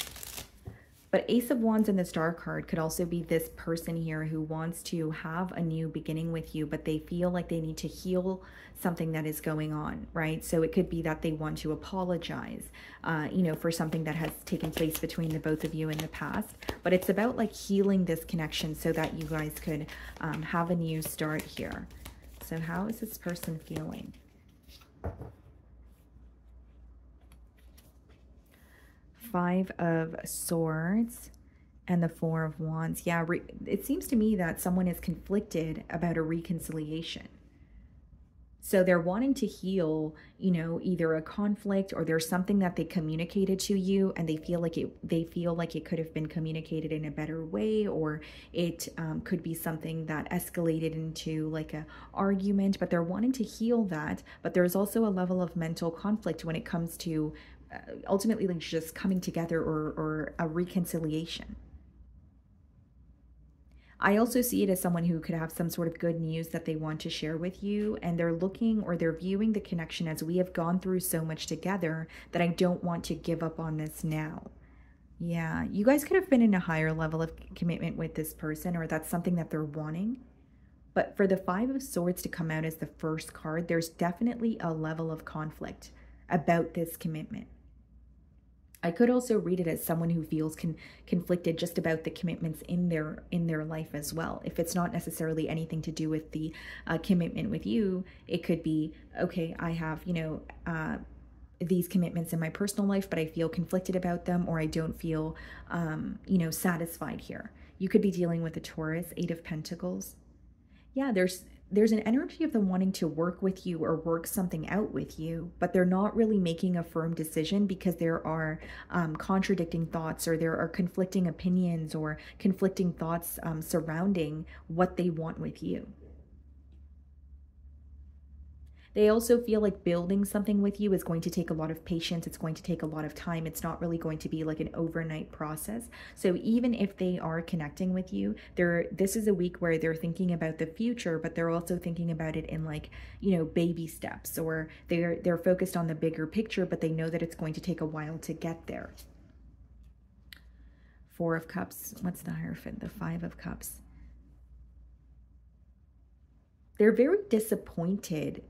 Speaker 1: But Ace of Wands and the Star card could also be this person here who wants to have a new beginning with you, but they feel like they need to heal something that is going on, right? So it could be that they want to apologize, you know, for something that has taken place between the both of you in the past. But it's about like healing this connection so that you guys could have a new start here. So how is this person feeling? Five of Swords and the Four of Wands. Yeah, it seems to me that someone is conflicted about a reconciliation. So they're wanting to heal, you know, either a conflict, or there's something that they communicated to you and they feel like it could have been communicated in a better way, or it could be something that escalated into like a argument, but they're wanting to heal that. But there's also a level of mental conflict when it comes to ultimately like just coming together, or a reconciliation. I also see it as someone who could have some sort of good news that they want to share with you, and they're looking, or they're viewing the connection as, we have gone through so much together that I don't want to give up on this now. Yeah, you guys could have been in a higher level of commitment with this person, or that's something that they're wanting. But for the Five of Swords to come out as the first card, there's definitely a level of conflict about this commitment. I could also read it as someone who feels conflicted just about the commitments in their life as well. If it's not necessarily anything to do with the commitment with you, it could be, okay, I have, you know, these commitments in my personal life, but I feel conflicted about them, or I don't feel, you know, satisfied here. You could be dealing with a Taurus, Eight of Pentacles. Yeah, there's an energy of them wanting to work with you or work something out with you, but they're not really making a firm decision because there are contradicting thoughts, or there are conflicting opinions or conflicting thoughts surrounding what they want with you. They also feel like building something with you is going to take a lot of patience. It's going to take a lot of time. It's not really going to be like an overnight process. So even if they are connecting with you, this is a week where they're thinking about the future, but they're also thinking about it in like, you know, baby steps, or they're focused on the bigger picture, but they know that it's going to take a while to get there. Four of Cups. What's the Hierophant? The Five of Cups. They're very disappointed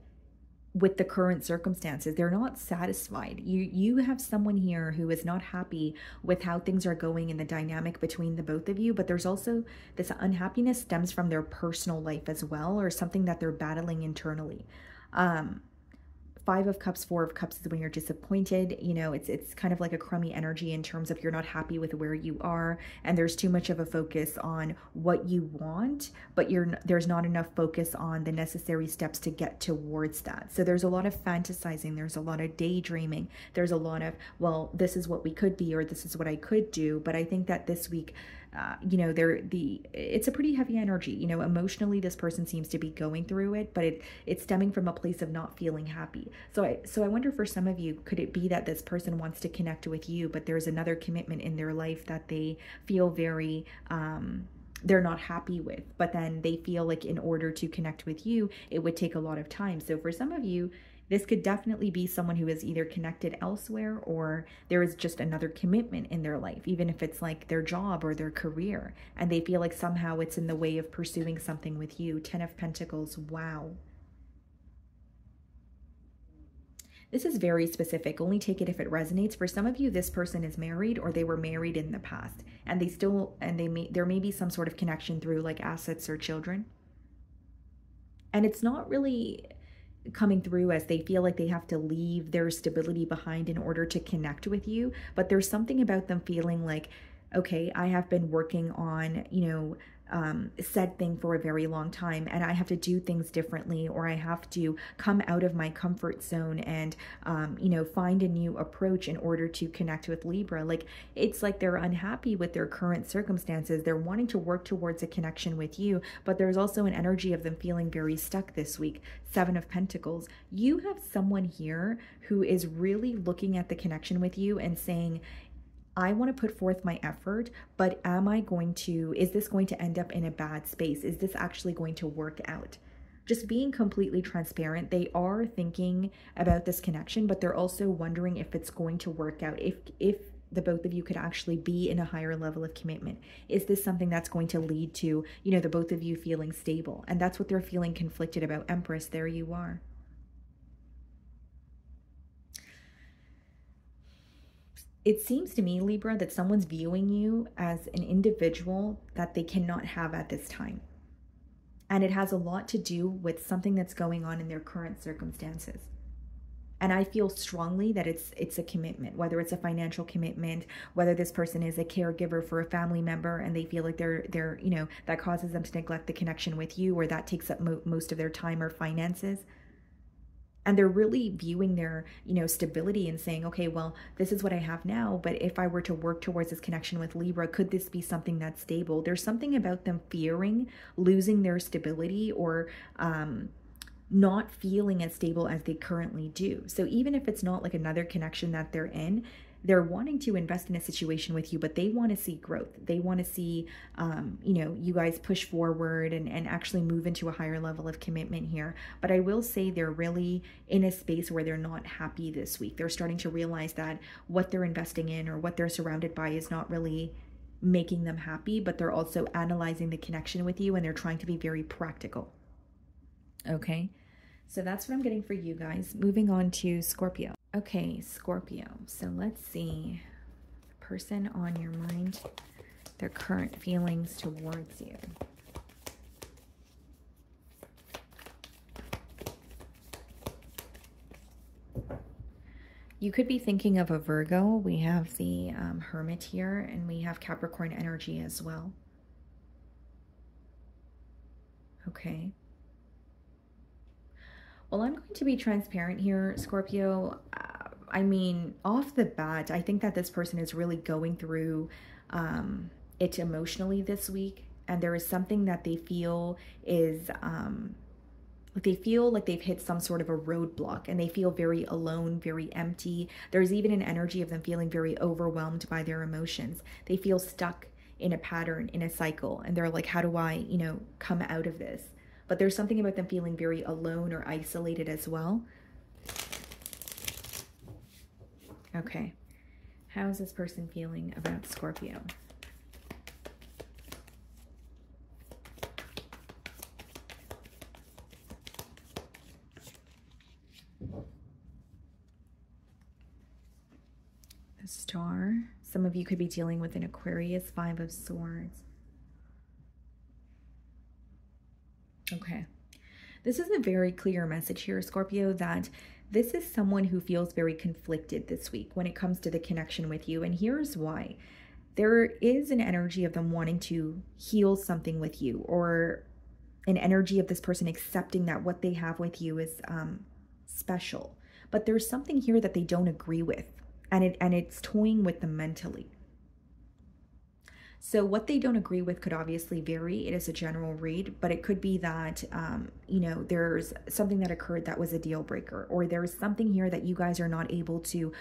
Speaker 1: with the current circumstances. They're not satisfied. You have someone here who is not happy with how things are going in the dynamic between the both of you, but there's also this unhappiness stems from their personal life as well, or something that they're battling internally. Five of Cups, Four of Cups is when you're disappointed. You know, it's kind of like a crummy energy in terms of you're not happy with where you are, and there's too much of a focus on what you want, but there's not enough focus on the necessary steps to get towards that. So there's a lot of fantasizing, there's a lot of daydreaming, there's a lot of, well, this is what we could be, or this is what I could do. But I think that this week, you know, it's a pretty heavy energy. You know, emotionally, this person seems to be going through it, but it's stemming from a place of not feeling happy. So I wonder, for some of you, could it be that this person wants to connect with you, but there's another commitment in their life that they feel very, they're not happy with, but then they feel like in order to connect with you, it would take a lot of time. So for some of you, This could definitely be someone who is either connected elsewhere, or there is just another commitment in their life, even if it's like their job or their career, and they feel like somehow it's in the way of pursuing something with you. 10 of Pentacles. Wow. This is very specific. Only take it if it resonates. For some of you, this person is married, or they were married in the past, and there may be some sort of connection through like assets or children. And it's not really coming through as they feel like they have to leave their stability behind in order to connect with you. But there's something about them feeling like, okay, I have been working on, said thing for a very long time, and I have to do things differently, or I have to come out of my comfort zone and, find a new approach in order to connect with Libra. Like, it's like they're unhappy with their current circumstances. They're wanting to work towards a connection with you, but there's also an energy of them feeling very stuck this week. 7 of Pentacles. You have someone here who is really looking at the connection with you and saying, I want to put forth my effort, but is this going to end up in a bad space? Is this actually going to work out? Just being completely transparent, they are thinking about this connection, but they're also wondering if it's going to work out, if the both of you could actually be in a higher level of commitment. Is this something that's going to lead to, the both of you feeling stable? And that's what they're feeling conflicted about. Empress, there you are. It seems to me, Libra, that someone's viewing you as an individual that they cannot have at this time. And it has a lot to do with something that's going on in their current circumstances. And I feel strongly that it's a commitment, whether it's a financial commitment, whether this person is a caregiver for a family member and they feel like they're that causes them to neglect the connection with you, or that takes up most of their time or finances. And they're really viewing their, stability and saying, okay, well, this is what I have now, but if I were to work towards this connection with Libra, could this be something that's stable? There's something about them fearing losing their stability, or not feeling as stable as they currently do. So even if it's not like another connection that they're in, they're wanting to invest in a situation with you, but they want to see growth. They want to see, you guys push forward and actually move into a higher level of commitment here. But I will say they're really in a space where they're not happy this week. They're starting to realize that what they're investing in or what they're surrounded by is not really making them happy, but they're also analyzing the connection with you, and they're trying to be very practical. Okay, so that's what I'm getting for you guys. Moving on to Scorpio. Okay, Scorpio. So let's see. The person on your mind, their current feelings towards you. You could be thinking of a Virgo. We have the Hermit here, and we have Capricorn energy as well. Okay. Well, I'm going to be transparent here, Scorpio. I mean, off the bat, I think that this person is really going through it emotionally this week. And there is something that they feel is, they feel like they've hit some sort of a roadblock, and they feel very alone, very empty. There's even an energy of them feeling very overwhelmed by their emotions. They feel stuck in a pattern, in a cycle. And they're like, how do I, come out of this? But there's something about them feeling very alone or isolated as well. Okay. How is this person feeling about Scorpio? The Star. Some of you could be dealing with an Aquarius, 5 of Swords. Okay, this is a very clear message here, Scorpio, that this is someone who feels very conflicted this week when it comes to the connection with you. And here's why. There is an energy of them wanting to heal something with you, or an energy of this person accepting that what they have with you is special. But there's something here that they don't agree with, and it's toying with them mentally. So what they don't agree with could obviously vary. It is a general read, but it could be that, there's something that occurred that was a deal breaker, or there's something here that you guys are not able to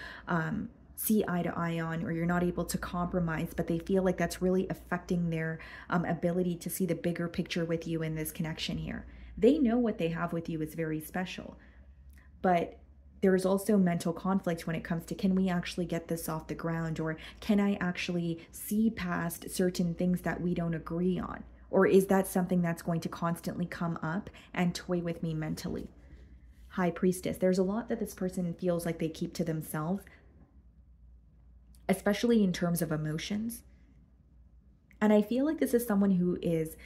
Speaker 1: see eye to eye on, or you're not able to compromise, but they feel like that's really affecting their ability to see the bigger picture with you in this connection here. They know what they have with you is very special, but there's also mental conflict when it comes to, can we actually get this off the ground? Or can I actually see past certain things that we don't agree on? Or is that something that's going to constantly come up and toy with me mentally? High Priestess. There's a lot that this person feels like they keep to themselves, especially in terms of emotions. And I feel like this is someone who is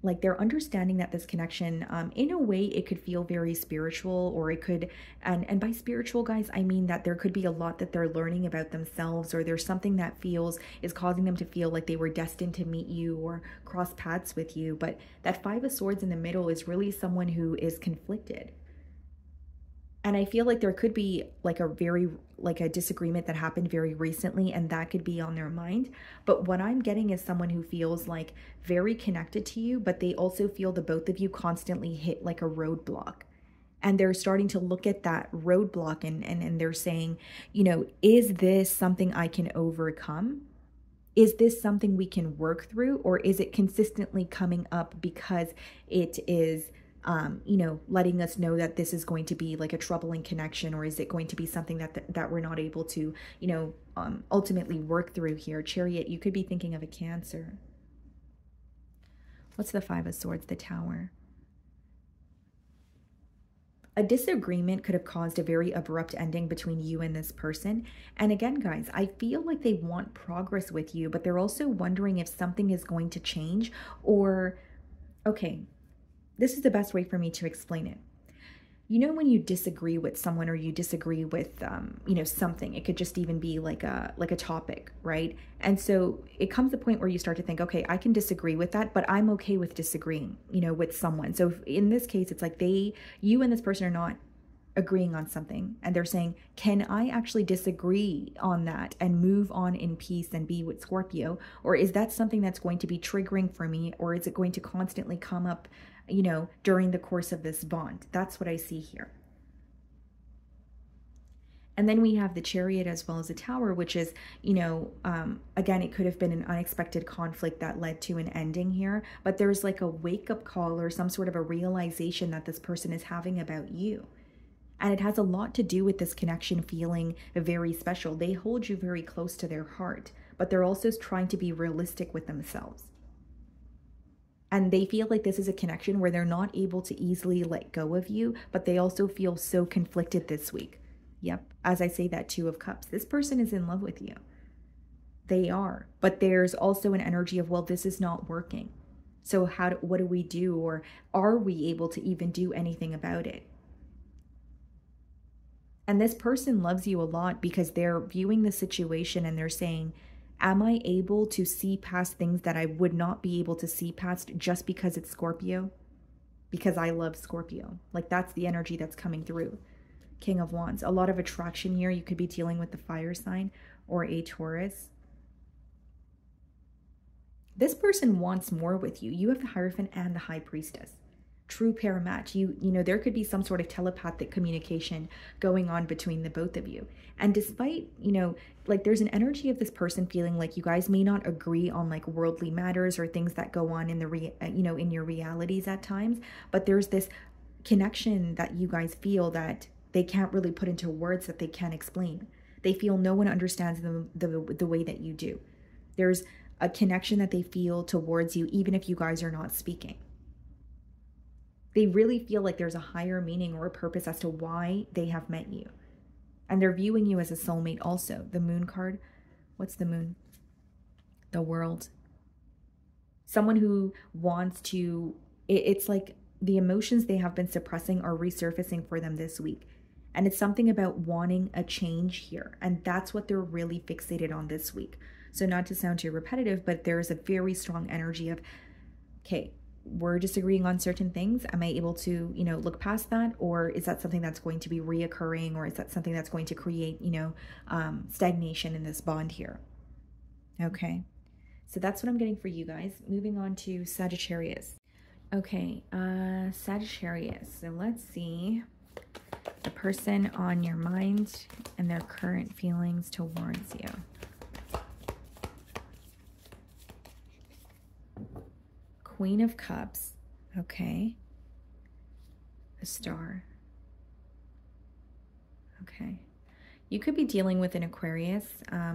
Speaker 1: like, they're understanding that this connection, in a way, it could feel very spiritual, or it could, and by spiritual, guys, I mean that there could be a lot that they're learning about themselves, or there's something that is causing them to feel like they were destined to meet you or cross paths with you. But that Five of Swords in the middle is really someone who is conflicted. And I feel like there could be like a disagreement that happened very recently, and that could be on their mind. But what I'm getting is someone who feels like very connected to you, but they also feel the both of you constantly hit like a roadblock. And they're starting to look at that roadblock and they're saying, you know, is this something I can overcome? Is this something we can work through? Or is it consistently coming up because it is you know, letting us know that this is going to be like a troubling connection? Or is it going to be something that we're not able to, you know, ultimately work through here? Chariot, you could be thinking of a Cancer. What's the Five of Swords? The Tower. A disagreement could have caused a very abrupt ending between you and this person. And again, guys, I feel like they want progress with you, but they're also wondering if something is going to change. Or, okay, this is the best way for me to explain it. You know, when you disagree with someone, or you disagree with, you know, something, it could just even be like a topic, right? And so it comes to a point where you start to think, okay, I can disagree with that, but I'm okay with disagreeing, you know, with someone. So in this case, it's like you and this person are not agreeing on something, and they're saying, can I actually disagree on that and move on in peace and be with Scorpio? Or is that something that's going to be triggering for me? Or is it going to constantly come up, you know, during the course of this bond? That's what I see here. And then we have the Chariot as well as the Tower, which is, you know, again, it could have been an unexpected conflict that led to an ending here, but there's like a wake-up call or some sort of a realization that this person is having about you. And it has a lot to do with this connection feeling very special. They hold you very close to their heart, but they're also trying to be realistic with themselves. And they feel like this is a connection where they're not able to easily let go of you, but they also feel so conflicted this week. Yep, as I say that, Two of Cups. This person is in love with you. They are. But there's also an energy of, well, this is not working. So what do we do? Or are we able to even do anything about it? And this person loves you a lot because they're viewing the situation and they're saying, am I able to see past things that I would not be able to see past just because it's Scorpio? Because I love Scorpio. Like, that's the energy that's coming through. King of Wands. A lot of attraction here. You could be dealing with the fire sign or a Taurus. This person wants more with you. You have the Hierophant and the High Priestess. True pair match. You know, there could be some sort of telepathic communication going on between the both of you. And despite, you know, like, there's an energy of this person feeling like you guys may not agree on like worldly matters or things that go on in the you know, in your realities at times, but there's this connection that you guys feel that they can't really put into words, that they can't explain. They feel no one understands them the way that you do. There's a connection that they feel towards you, even if you guys are not speaking. They really feel like there's a higher meaning or a purpose as to why they have met you. And they're viewing you as a soulmate also. The Moon card. What's the Moon? The World. Someone who wants to, it's like the emotions they have been suppressing are resurfacing for them this week. And it's something about wanting a change here. And that's what they're really fixated on this week. So not to sound too repetitive, but there's a very strong energy of, okay, we're disagreeing on certain things. Am I able to, you know, look past that? Or is that something that's going to be reoccurring? Or is that something that's going to create, you know, stagnation in this bond here? Okay. So that's what I'm getting for you guys. Moving on to Sagittarius. Okay. Sagittarius. So let's see the person on your mind and their current feelings towards you. Queen of Cups. Okay. The Star. Okay. You could be dealing with an Aquarius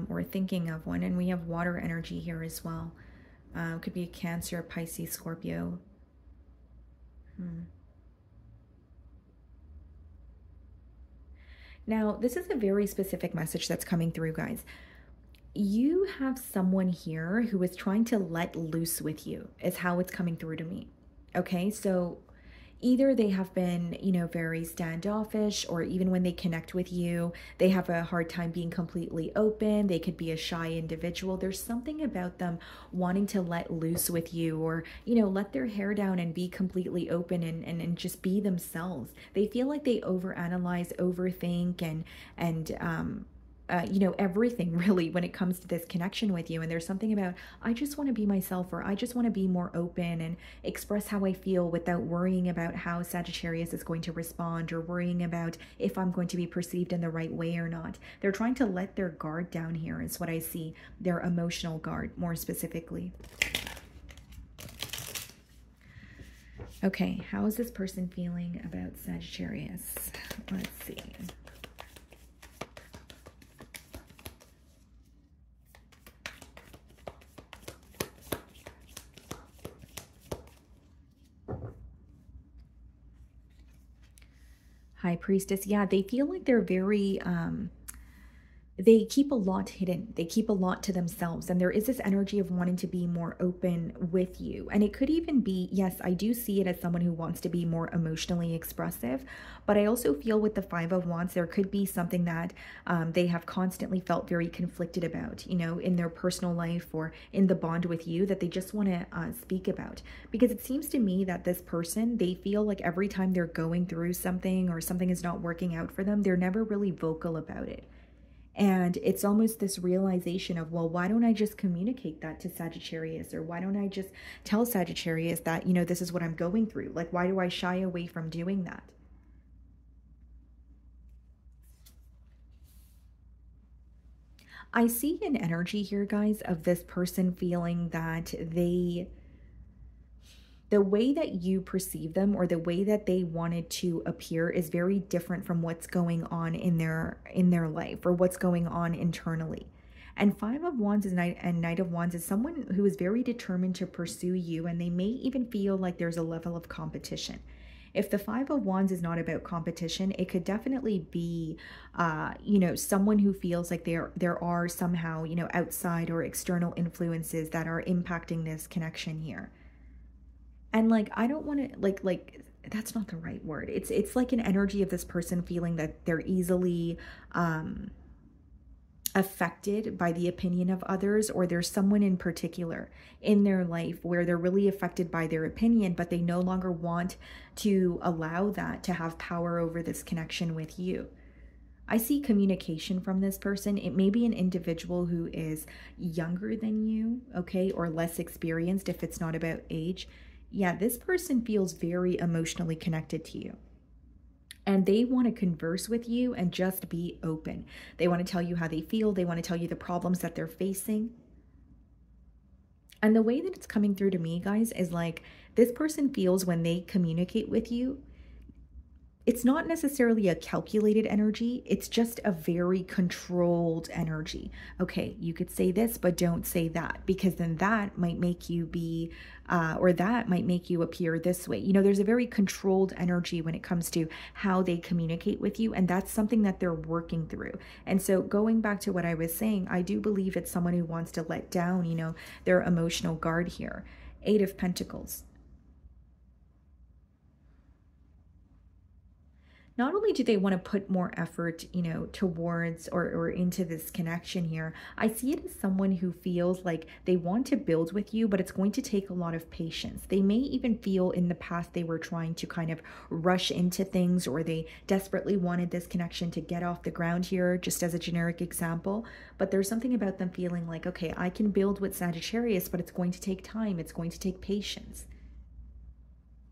Speaker 1: or thinking of one, and we have water energy here as well. Could be a Cancer, Pisces, Scorpio. Now, this is a very specific message that's coming through, guys. You have someone here who is trying to let loose with you, is how it's coming through to me. Okay, so either they have been, you know, very standoffish, or even when they connect with you, they have a hard time being completely open. They could be a shy individual. There's something about them wanting to let loose with you, or, you know, let their hair down and be completely open and just be themselves. They feel like they overanalyze, overthink, and you know, everything really when it comes to this connection with you. And there's something about, I just want to be myself, or I just want to be more open and express how I feel without worrying about how Sagittarius is going to respond, or worrying about if I'm going to be perceived in the right way or not. They're trying to let their guard down here is what I see, their emotional guard more specifically. Okay, how is this person feeling about Sagittarius? Let's see. High Priestess. Yeah, they feel like they're very, they keep a lot hidden. They keep a lot to themselves. And there is this energy of wanting to be more open with you. And it could even be, yes, I do see it as someone who wants to be more emotionally expressive. But I also feel with the Five of Wands, there could be something that they have constantly felt very conflicted about, you know, in their personal life or in the bond with you, that they just want to speak about. Because it seems to me that this person, they feel like every time they're going through something or something is not working out for them, they're never really vocal about it. And it's almost this realization of, well, why don't I just communicate that to Sagittarius? Or why don't I just tell Sagittarius that, you know, this is what I'm going through? Like, why do I shy away from doing that? I see an energy here, guys, of this person feeling that the way that you perceive them, or the way that they wanted to appear, is very different from what's going on in their life, or what's going on internally. And Five of Wands is Knight of Wands is someone who is very determined to pursue you, and they may even feel like there's a level of competition. If the Five of Wands is not about competition, it could definitely be, you know, someone who feels like there are somehow, you know, outside or external influences that are impacting this connection here. And like, I don't want to like that's not the right word. It's like an energy of this person feeling that they're easily affected by the opinion of others, or there's someone in particular in their life where they're really affected by their opinion, but they no longer want to allow that to have power over this connection with you. I see communication from this person. It may be an individual who is younger than you, okay, or less experienced if it's not about age. Yeah, this person feels very emotionally connected to you. And they want to converse with you and just be open. They want to tell you how they feel. They want to tell you the problems that they're facing. And the way that it's coming through to me, guys, is like this person feels when they communicate with you, it's not necessarily a calculated energy. It's just a very controlled energy. Okay, you could say this, but don't say that, because then that might make you be, or that might make you appear this way. You know, there's a very controlled energy when it comes to how they communicate with you. And that's something that they're working through. And so going back to what I was saying, I do believe it's someone who wants to let down, you know, their emotional guard here. Eight of Pentacles. Not only do they want to put more effort, you know, towards or into this connection here, I see it as someone who feels like they want to build with you, but it's going to take a lot of patience. They may even feel in the past they were trying to kind of rush into things, or they desperately wanted this connection to get off the ground here, just as a generic example. But there's something about them feeling like, okay, I can build with Sagittarius, but it's going to take time. It's going to take patience.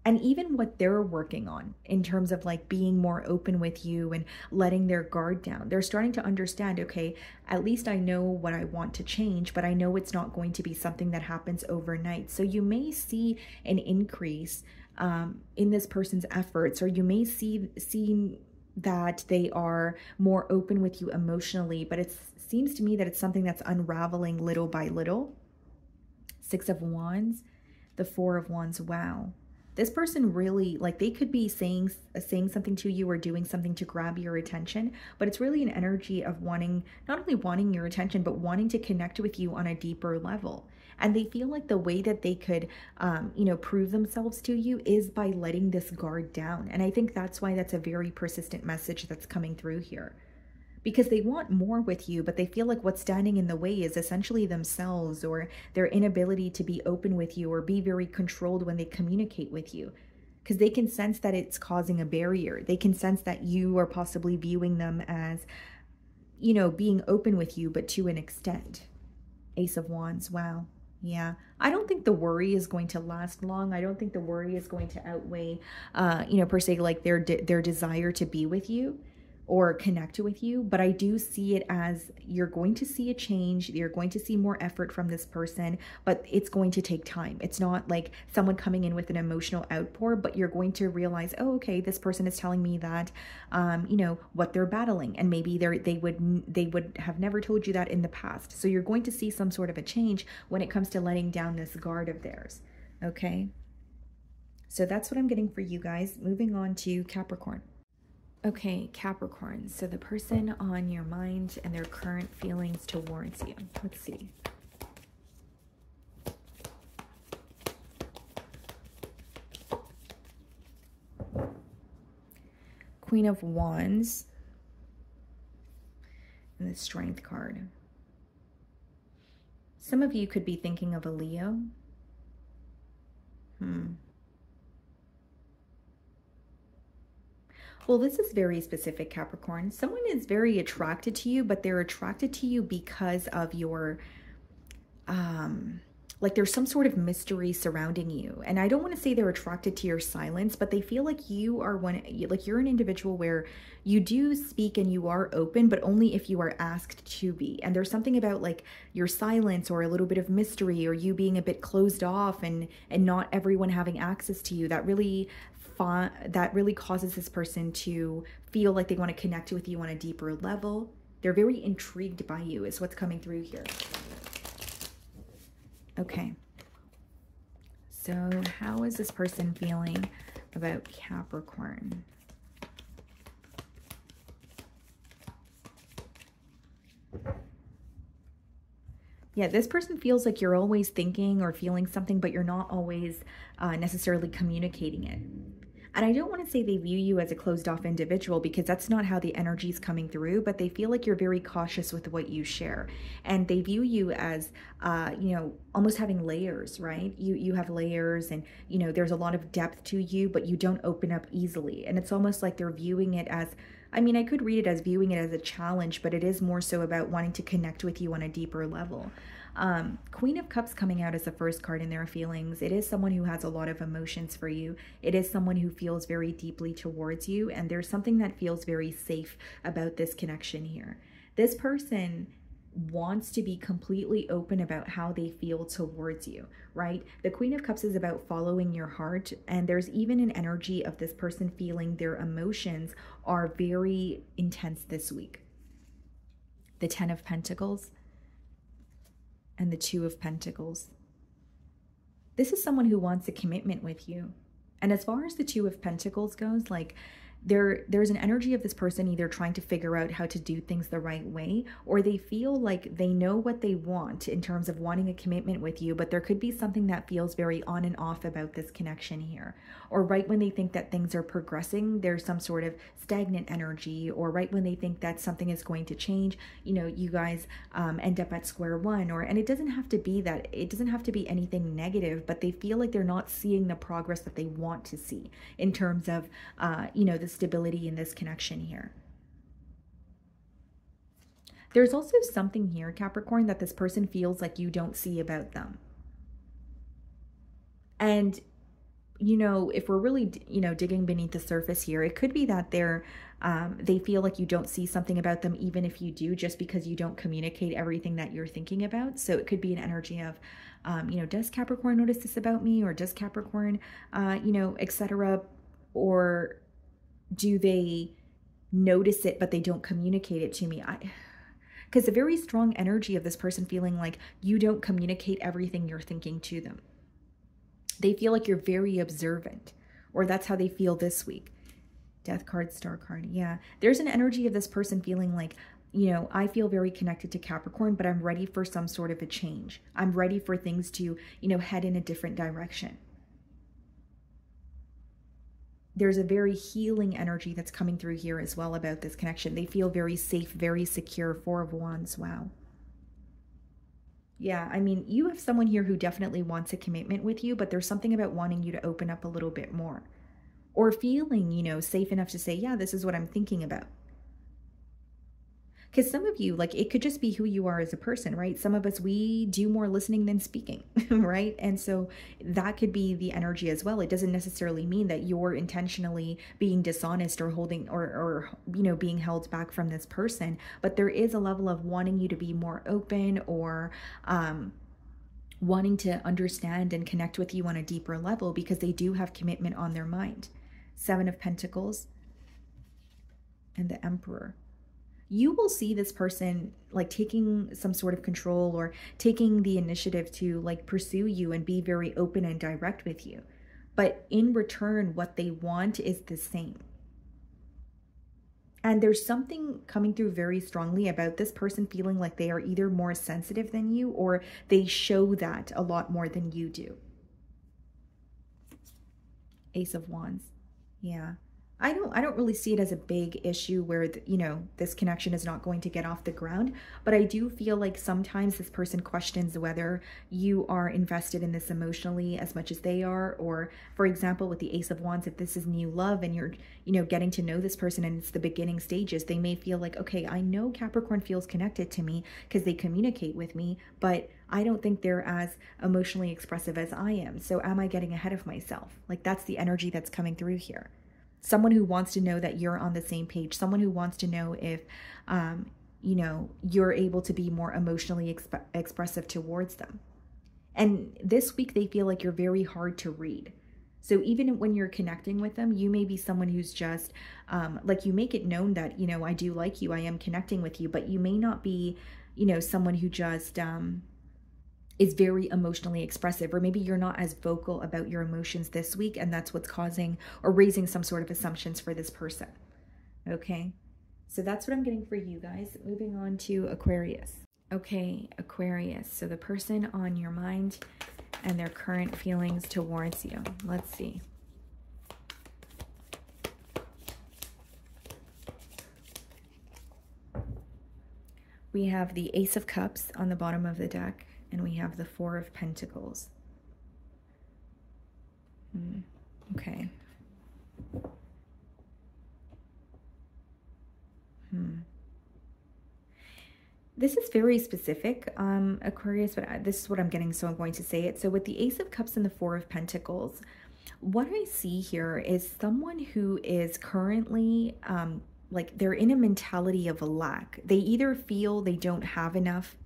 Speaker 1: And even what they're working on in terms of like being more open with you and letting their guard down, they're starting to understand, okay, at least I know what I want to change, but I know it's not going to be something that happens overnight. So you may see an increase in this person's efforts, or you may see that they are more open with you emotionally, but it seems to me that it's something that's unraveling little by little. Six of Wands, the Four of Wands. Wow. This person really, like, they could be saying something to you or doing something to grab your attention, but it's really an energy of wanting, not only wanting your attention, but wanting to connect with you on a deeper level. And they feel like the way that they could, you know, prove themselves to you is by letting this guard down. And I think that's why that's a very persistent message that's coming through here. Because they want more with you, but they feel like what's standing in the way is essentially themselves, or their inability to be open with you or be very controlled when they communicate with you. Because they can sense that it's causing a barrier. They can sense that you are possibly viewing them as, you know, being open with you, but to an extent. Ace of Wands. Wow. Yeah, I don't think the worry is going to last long. I don't think the worry is going to outweigh, you know, per se, like their desire to be with you or connect with you. But I do see it as you're going to see a change. You're going to see more effort from this person, but it's going to take time. It's not like someone coming in with an emotional outpour, but you're going to realize, oh, okay, this person is telling me that, you know, what they're battling. And maybe they would have never told you that in the past. So you're going to see some sort of a change when it comes to letting down this guard of theirs. Okay. So that's what I'm getting for you guys. Moving on to Capricorn. Okay, Capricorn, so the person on your mind and their current feelings towards you. Let's see. Queen of Wands and the Strength card. Some of you could be thinking of a Leo. Well, this is very specific, Capricorn. Someone is very attracted to you, but they're attracted to you because of your, like there's some sort of mystery surrounding you. And I don't want to say they're attracted to your silence, but they feel like you are like you're an individual where you do speak and you are open, but only if you are asked to be. And there's something about like your silence or a little bit of mystery or you being a bit closed off and not everyone having access to you that really causes this person to feel like they want to connect with you on a deeper level. They're very intrigued by you is what's coming through here. Okay. So how is this person feeling about Capricorn? Yeah, this person feels like you're always thinking or feeling something, but you're not always necessarily communicating it. And I don't want to say they view you as a closed off individual because that's not how the energy is coming through, but they feel like you're very cautious with what you share. And they view you as, you know, almost having layers, right? You have layers and, you know, there's a lot of depth to you, but you don't open up easily. And it's almost like they're viewing it as, I mean, I could read it as viewing it as a challenge, but it is more so about wanting to connect with you on a deeper level. Queen of Cups coming out as the first card in their feelings. It is someone who has a lot of emotions for you. It is someone who feels very deeply towards you. And there's something that feels very safe about this connection here. This person wants to be completely open about how they feel towards you, right? The Queen of Cups is about following your heart. And there's even an energy of this person feeling their emotions are very intense this week. The Ten of Pentacles and the Two of Pentacles. This is someone who wants a commitment with you. And as far as the Two of Pentacles goes, like there's an energy of this person either trying to figure out how to do things the right way, or they feel like they know what they want in terms of wanting a commitment with you, but there could be something that feels very on and off about this connection here. Or right when they think that things are progressing, there's some sort of stagnant energy, or right when they think that something is going to change, you know, you guys end up at square one. And it doesn't have to be that, it doesn't have to be anything negative, but they feel like they're not seeing the progress that they want to see in terms of, you know, the stability in this connection here. There's also something here, Capricorn, that this person feels like you don't see about them. And, you know, if we're really, you know, digging beneath the surface here, it could be that they feel like you don't see something about them, even if you do, just because you don't communicate everything that you're thinking about. So it could be an energy of, you know, does Capricorn notice this about me? Or does Capricorn, you know, etc. Or do they notice it, but they don't communicate it to me. Because a very strong energy of this person feeling like you don't communicate everything you're thinking to them. They feel like you're very observant, or that's how they feel this week. Death card, Star card. Yeah. There's an energy of this person feeling like, you know, I feel very connected to Capricorn, but I'm ready for some sort of a change. I'm ready for things to, you know, head in a different direction. There's a very healing energy that's coming through here as well about this connection. They feel very safe, very secure. Four of Wands. Wow. Yeah, I mean, you have someone here who definitely wants a commitment with you, but there's something about wanting you to open up a little bit more. Or feeling, you know, safe enough to say, yeah, this is what I'm thinking about. Because some of you, like, it could just be who you are as a person, right? Some of us, we do more listening than speaking, right? And so that could be the energy as well. It doesn't necessarily mean that you're intentionally being dishonest or holding or you know, being held back from this person. But there is a level of wanting you to be more open, or wanting to understand and connect with you on a deeper level, because they do have commitment on their mind. Seven of Pentacles and the Emperor. You will see this person like taking some sort of control or taking the initiative to like pursue you and be very open and direct with you. But in return, what they want is the same. And there's something coming through very strongly about this person feeling like they are either more sensitive than you, or they show that a lot more than you do. Ace of Wands. Yeah. I don't really see it as a big issue where, you know, this connection is not going to get off the ground, but I do feel like sometimes this person questions whether you are invested in this emotionally as much as they are. Or, for example, with the Ace of Wands, if this is new love and you're, you know, getting to know this person and it's the beginning stages, they may feel like, okay, I know Capricorn feels connected to me because they communicate with me, but I don't think they're as emotionally expressive as I am. So am I getting ahead of myself? Like, that's the energy that's coming through here. Someone who wants to know that you're on the same page. Someone who wants to know if, you know, you're able to be more emotionally expressive towards them. And this week, they feel like you're very hard to read. So even when you're connecting with them, you may be someone who's just, like, you make it known that, you know, I do like you, I am connecting with you, but you may not be, you know, someone who just is very emotionally expressive, or maybe you're not as vocal about your emotions this week, and that's what's causing or raising some sort of assumptions for this person. Okay, so that's what I'm getting for you guys. Moving on to Aquarius. Okay, Aquarius, so the person on your mind and their current feelings towards you. Let's see. We have the Ace of Cups on the bottom of the deck, and we have the Four of Pentacles. Okay. This is very specific, Aquarius, but this is what I'm getting, so I'm going to say it. So with the Ace of Cups and the Four of Pentacles, what I see here is someone who is currently, like, they're in a mentality of a lack. They either feel they don't have enough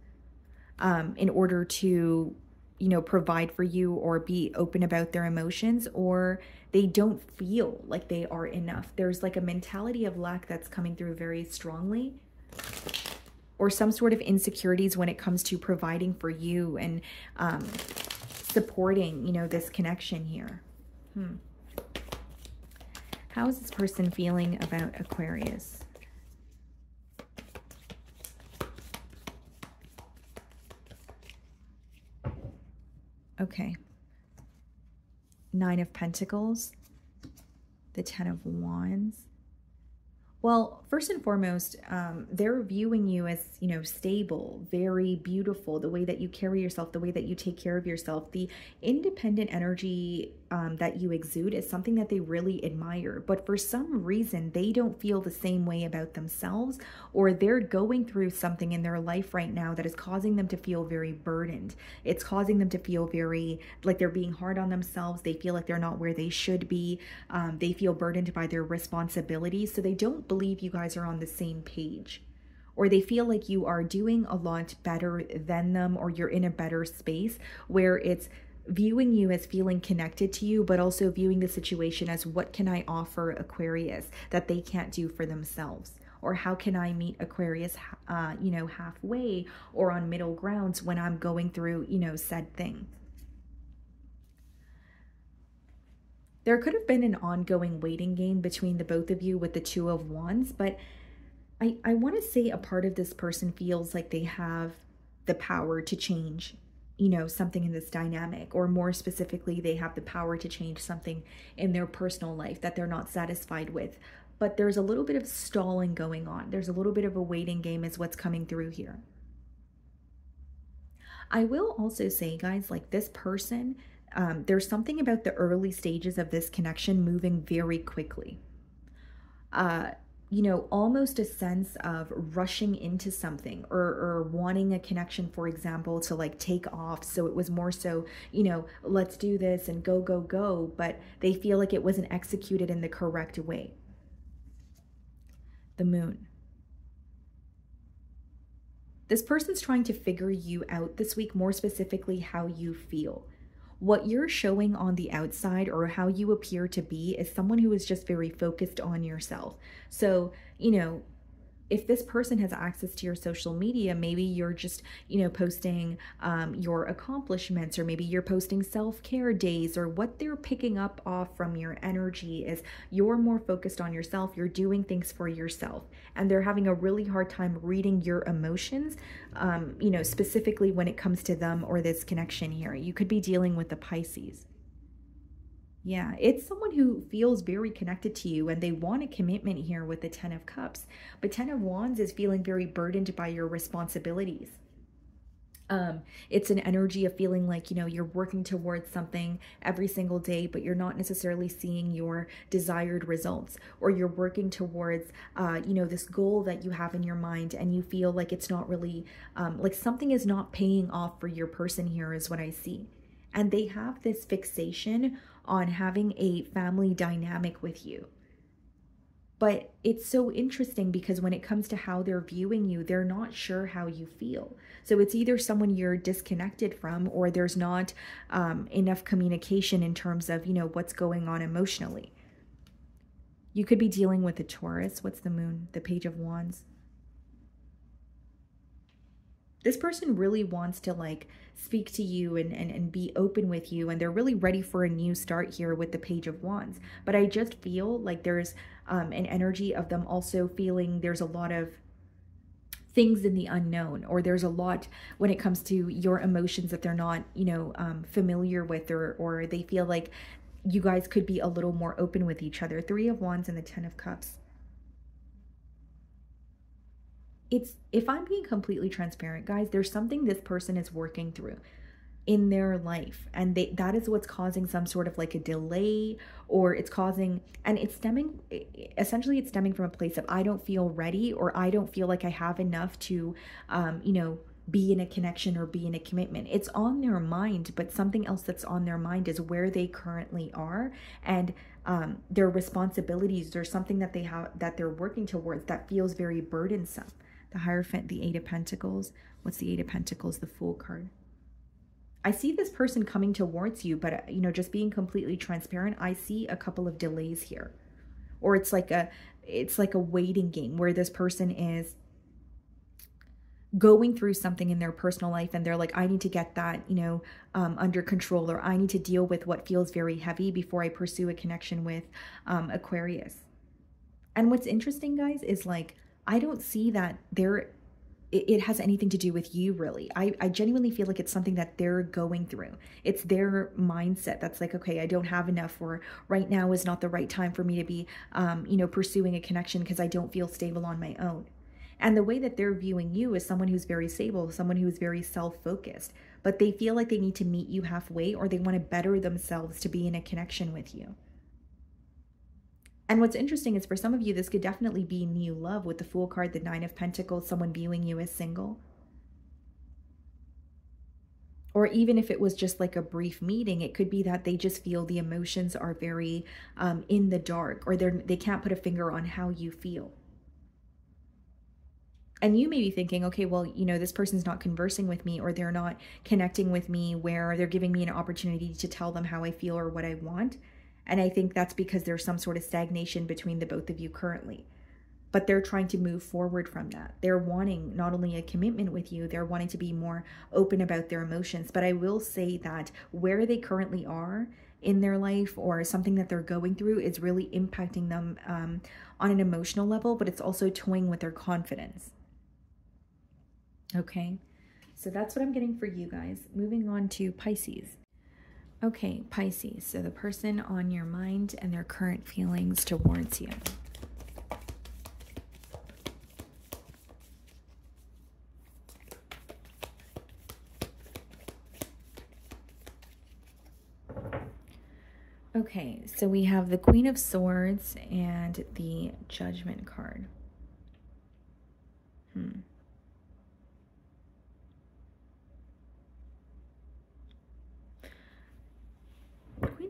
Speaker 1: in order to, you know, provide for you or be open about their emotions, or they don't feel like they are enough. There's like a mentality of lack that's coming through very strongly, or some sort of insecurities when it comes to providing for you and supporting, you know, this connection here. How is this person feeling about Aquarius? Okay. Nine of Pentacles, the Ten of Wands. Well, first and foremost, they're viewing you as, you know, stable, very beautiful, the way that you carry yourself, the way that you take care of yourself. The independent energy that you exude is something that they really admire. But for some reason, they don't feel the same way about themselves, or they're going through something in their life right now that is causing them to feel very burdened. It's causing them to feel very like they're being hard on themselves. They feel like they're not where they should be. They feel burdened by their responsibilities. So they don't believe you guys are on the same page, or they feel like you are doing a lot better than them, or you're in a better space where it's viewing you as feeling connected to you, but also viewing the situation as, what can I offer Aquarius that they can't do for themselves? Or how can I meet Aquarius, you know, halfway or on middle grounds when I'm going through, you know, said thing. There could have been an ongoing waiting game between the both of you with the Two of Wands, but I want to say a part of this person feels like they have the power to change, you know, something in this dynamic, or more specifically, they have the power to change something in their personal life that they're not satisfied with. But there's a little bit of stalling going on. There's a little bit of a waiting game is what's coming through here. I will also say, guys, like this person, there's something about the early stages of this connection moving very quickly. You know, almost a sense of rushing into something, or wanting a connection, for example, to like take off. So it was more so, you know, let's do this and go, go, go. But they feel like it wasn't executed in the correct way. The Moon. This person's trying to figure you out this week, more specifically how you feel. What you're showing on the outside, or how you appear to be, is someone who is just very focused on yourself. So, you know, if this person has access to your social media, maybe you're just, you know, posting your accomplishments, or maybe you're posting self-care days, or what they're picking up off from your energy is you're more focused on yourself. You're doing things for yourself, and they're having a really hard time reading your emotions, you know, specifically when it comes to them or this connection here. You could be dealing with the Pisces. Yeah, it's someone who feels very connected to you, and they want a commitment here with the Ten of Cups. But Ten of Wands is feeling very burdened by your responsibilities. It's an energy of feeling like, you know, you're working towards something every single day, but you're not necessarily seeing your desired results, or you're working towards, you know, this goal that you have in your mind, and you feel like it's not really, like something is not paying off for your person here is what I see. And they have this fixation on having a family dynamic with you. But it's so interesting because when it comes to how they're viewing you, they're not sure how you feel. So it's either someone you're disconnected from, or there's not enough communication in terms of, you know, what's going on emotionally. You could be dealing with a Taurus. What's the Moon? The Page of Wands. This person really wants to like speak to you and be open with you, and they're really ready for a new start here with the Page of Wands. But I just feel like there's an energy of them also feeling there's a lot of things in the unknown, or there's a lot when it comes to your emotions that they're not, you know, familiar with, or they feel like you guys could be a little more open with each other. Three of Wands and the Ten of Cups. If I'm being completely transparent, guys, there's something this person is working through in their life, and that is what's causing some sort of like a delay, or it's causing, and it's stemming, essentially it's stemming from a place of, I don't feel ready, or I don't feel like I have enough to, you know, be in a connection or be in a commitment. It's on their mind, but something else that's on their mind is where they currently are, and their responsibilities, or something that they have, that they're working towards, that feels very burdensome. The Hierophant, the Eight of Pentacles. What's the Eight of Pentacles? The Fool card. I see this person coming towards you, but, you know, just being completely transparent, I see a couple of delays here. Or it's like a waiting game where this person is going through something in their personal life, and they're like, I need to get that, you know, under control, or I need to deal with what feels very heavy before I pursue a connection with Aquarius. And what's interesting, guys, is like, I don't see that it has anything to do with you, really. I genuinely feel like it's something that they're going through. It's their mindset that's like, okay, I don't have enough, or right now is not the right time for me to be, you know, pursuing a connection because I don't feel stable on my own. And the way that they're viewing you is someone who's very stable, someone who's very self-focused, but they feel like they need to meet you halfway, or they want to better themselves to be in a connection with you. And what's interesting is for some of you, this could definitely be new love with the Fool card, the Nine of Pentacles, someone viewing you as single. Or even if it was just like a brief meeting, it could be that they just feel the emotions are very in the dark, or they can't put a finger on how you feel. And you may be thinking, okay, well, you know, this person's not conversing with me, or they're not connecting with me where they're giving me an opportunity to tell them how I feel or what I want. And I think that's because there's some sort of stagnation between the both of you currently. But they're trying to move forward from that. They're wanting not only a commitment with you, they're wanting to be more open about their emotions. But I will say that where they currently are in their life, or something that they're going through, is really impacting them on an emotional level, but it's also toying with their confidence. Okay, so that's what I'm getting for you guys. Moving on to Pisces. Okay, Pisces, so the person on your mind and their current feelings towards you. Okay, so we have the Queen of Swords and the Judgment card. Queen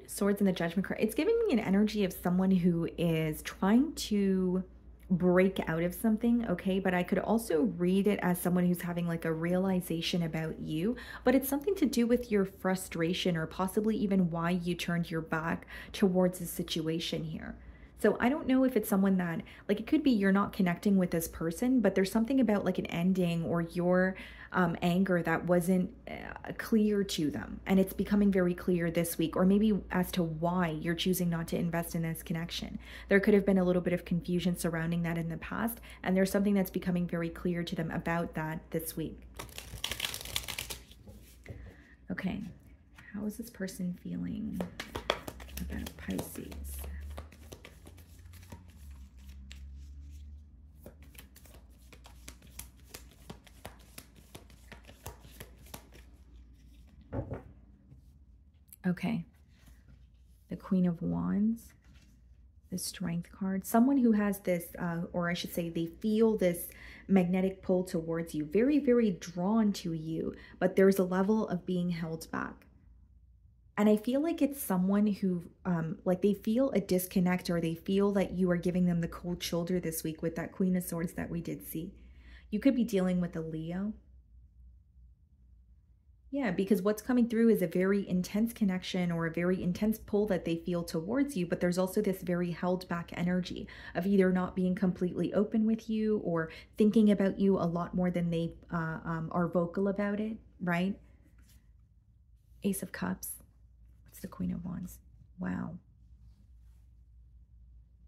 Speaker 1: of Swords and the Judgment card. It's giving me an energy of someone who is trying to break out of something, okay? But I could also read it as someone who's having like a realization about you, but it's something to do with your frustration, or possibly even why you turned your back towards the situation here. So I don't know if it's someone that, like, it could be you're not connecting with this person, but there's something about like an ending or your anger that wasn't clear to them. And it's becoming very clear this week, or maybe as to why you're choosing not to invest in this connection. There could have been a little bit of confusion surrounding that in the past, and there's something that's becoming very clear to them about that this week. Okay, how is this person feeling about Pisces? Okay, the Queen of Wands, the Strength card. Someone who has this, or I should say, they feel this magnetic pull towards you, very, very drawn to you, but there's a level of being held back. And I feel like it's someone who, like, they feel a disconnect, or they feel that you are giving them the cold shoulder this week with that Queen of Swords that we did see. You could be dealing with a Leo. Yeah, because what's coming through is a very intense connection, or a very intense pull that they feel towards you, but there's also this very held back energy of either not being completely open with you, or thinking about you a lot more than they are vocal about it, right? Ace of Cups. What's the Queen of Wands? Wow.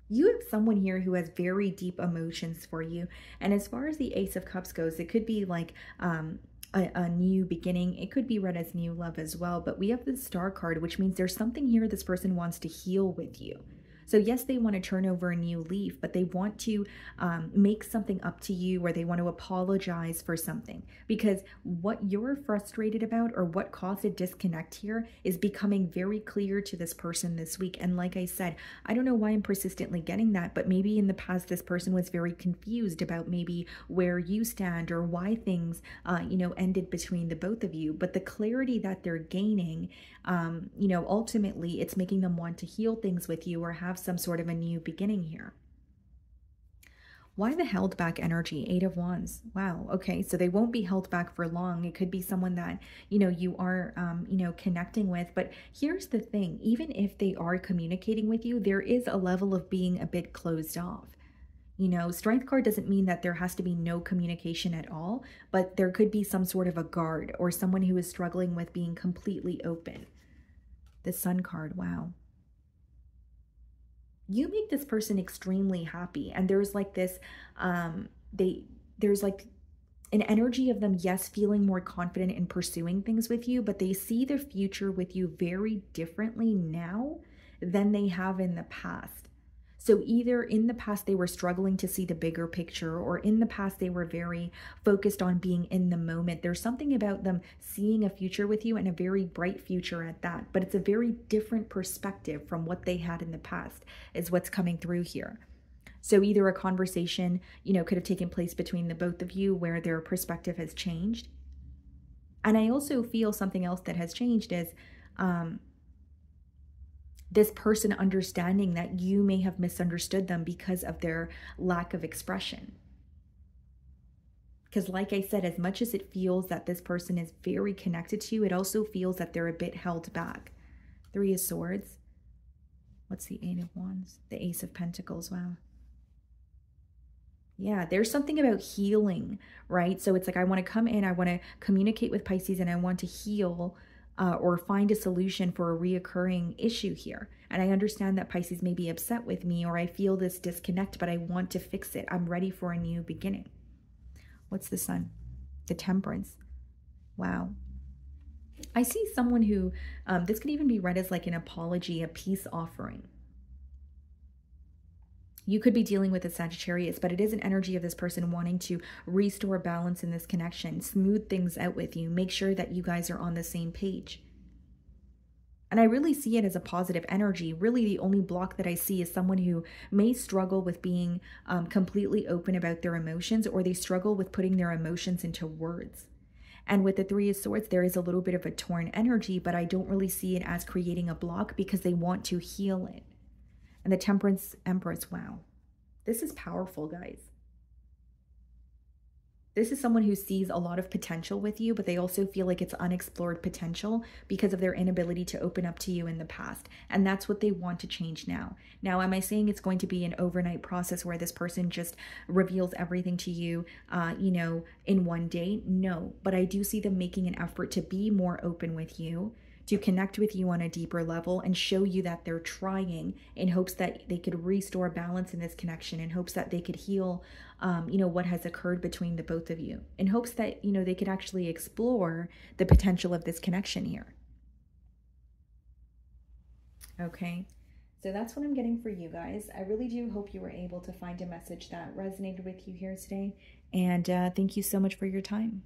Speaker 1: You have someone here who has very deep emotions for you. And as far as the Ace of Cups goes, it could be like a new beginning. It could be read as new love as well. But we have the Star card, which means there's something here this person wants to heal with you. So yes, they want to turn over a new leaf, but they want to make something up to you, or they want to apologize for something, because what you're frustrated about, or what caused a disconnect here, is becoming very clear to this person this week. And like I said, I don't know why I'm persistently getting that, but maybe in the past this person was very confused about maybe where you stand, or why things you know, ended between the both of you. But the clarity that they're gaining, you know, ultimately it's making them want to heal things with you, or have some sort of a new beginning here. Why the held back energy? 8 of Wands. Wow. Okay. So they won't be held back for long. It could be someone that, you know, you are, you know, connecting with. But here's the thing, even if they are communicating with you, there is a level of being a bit closed off. You know, Strength card doesn't mean that there has to be no communication at all, but there could be some sort of a guard, or someone who is struggling with being completely open. The Sun card. Wow. You make this person extremely happy, and there's like this there's like an energy of them, yes, feeling more confident in pursuing things with you, but they see the future with you very differently now than they have in the past. So either in the past they were struggling to see the bigger picture, or in the past they were very focused on being in the moment. There's something about them seeing a future with you, and a very bright future at that. But it's a very different perspective from what they had in the past, is what's coming through here. So either a conversation, you know, could have taken place between the both of you where their perspective has changed. And I also feel something else that has changed is this person understanding that you may have misunderstood them because of their lack of expression. Because like I said, as much as it feels that this person is very connected to you, it also feels that they're a bit held back. Three of Swords. What's the Eight of Wands? The Ace of Pentacles. Wow. Yeah, there's something about healing, right? So it's like, I want to come in, I want to communicate with Pisces, and I want to heal or find a solution for a reoccurring issue here. And I understand that Pisces may be upset with me, or I feel this disconnect, but I want to fix it. I'm ready for a new beginning. What's the Sun? The Temperance. Wow. I see someone who, this could even be read as like an apology, a peace offering. You could be dealing with a Sagittarius, but it is an energy of this person wanting to restore balance in this connection, smooth things out with you, make sure that you guys are on the same page. And I really see it as a positive energy. Really, the only block that I see is someone who may struggle with being completely open about their emotions, or they struggle with putting their emotions into words. And with the Three of Swords, there is a little bit of a torn energy, but I don't really see it as creating a block because they want to heal it. And the Temperance Empress, wow. This is powerful, guys. This is someone who sees a lot of potential with you, but they also feel like it's unexplored potential because of their inability to open up to you in the past. And that's what they want to change now. Now, am I saying it's going to be an overnight process where this person just reveals everything to you, you know, in one day? No, but I do see them making an effort to be more open with you, to connect with you on a deeper level and show you that they're trying, in hopes that they could restore balance in this connection, in hopes that they could heal, you know, what has occurred between the both of you, in hopes that, you know, they could actually explore the potential of this connection here. Okay, so that's what I'm getting for you guys. I really do hope you were able to find a message that resonated with you here today. And thank you so much for your time.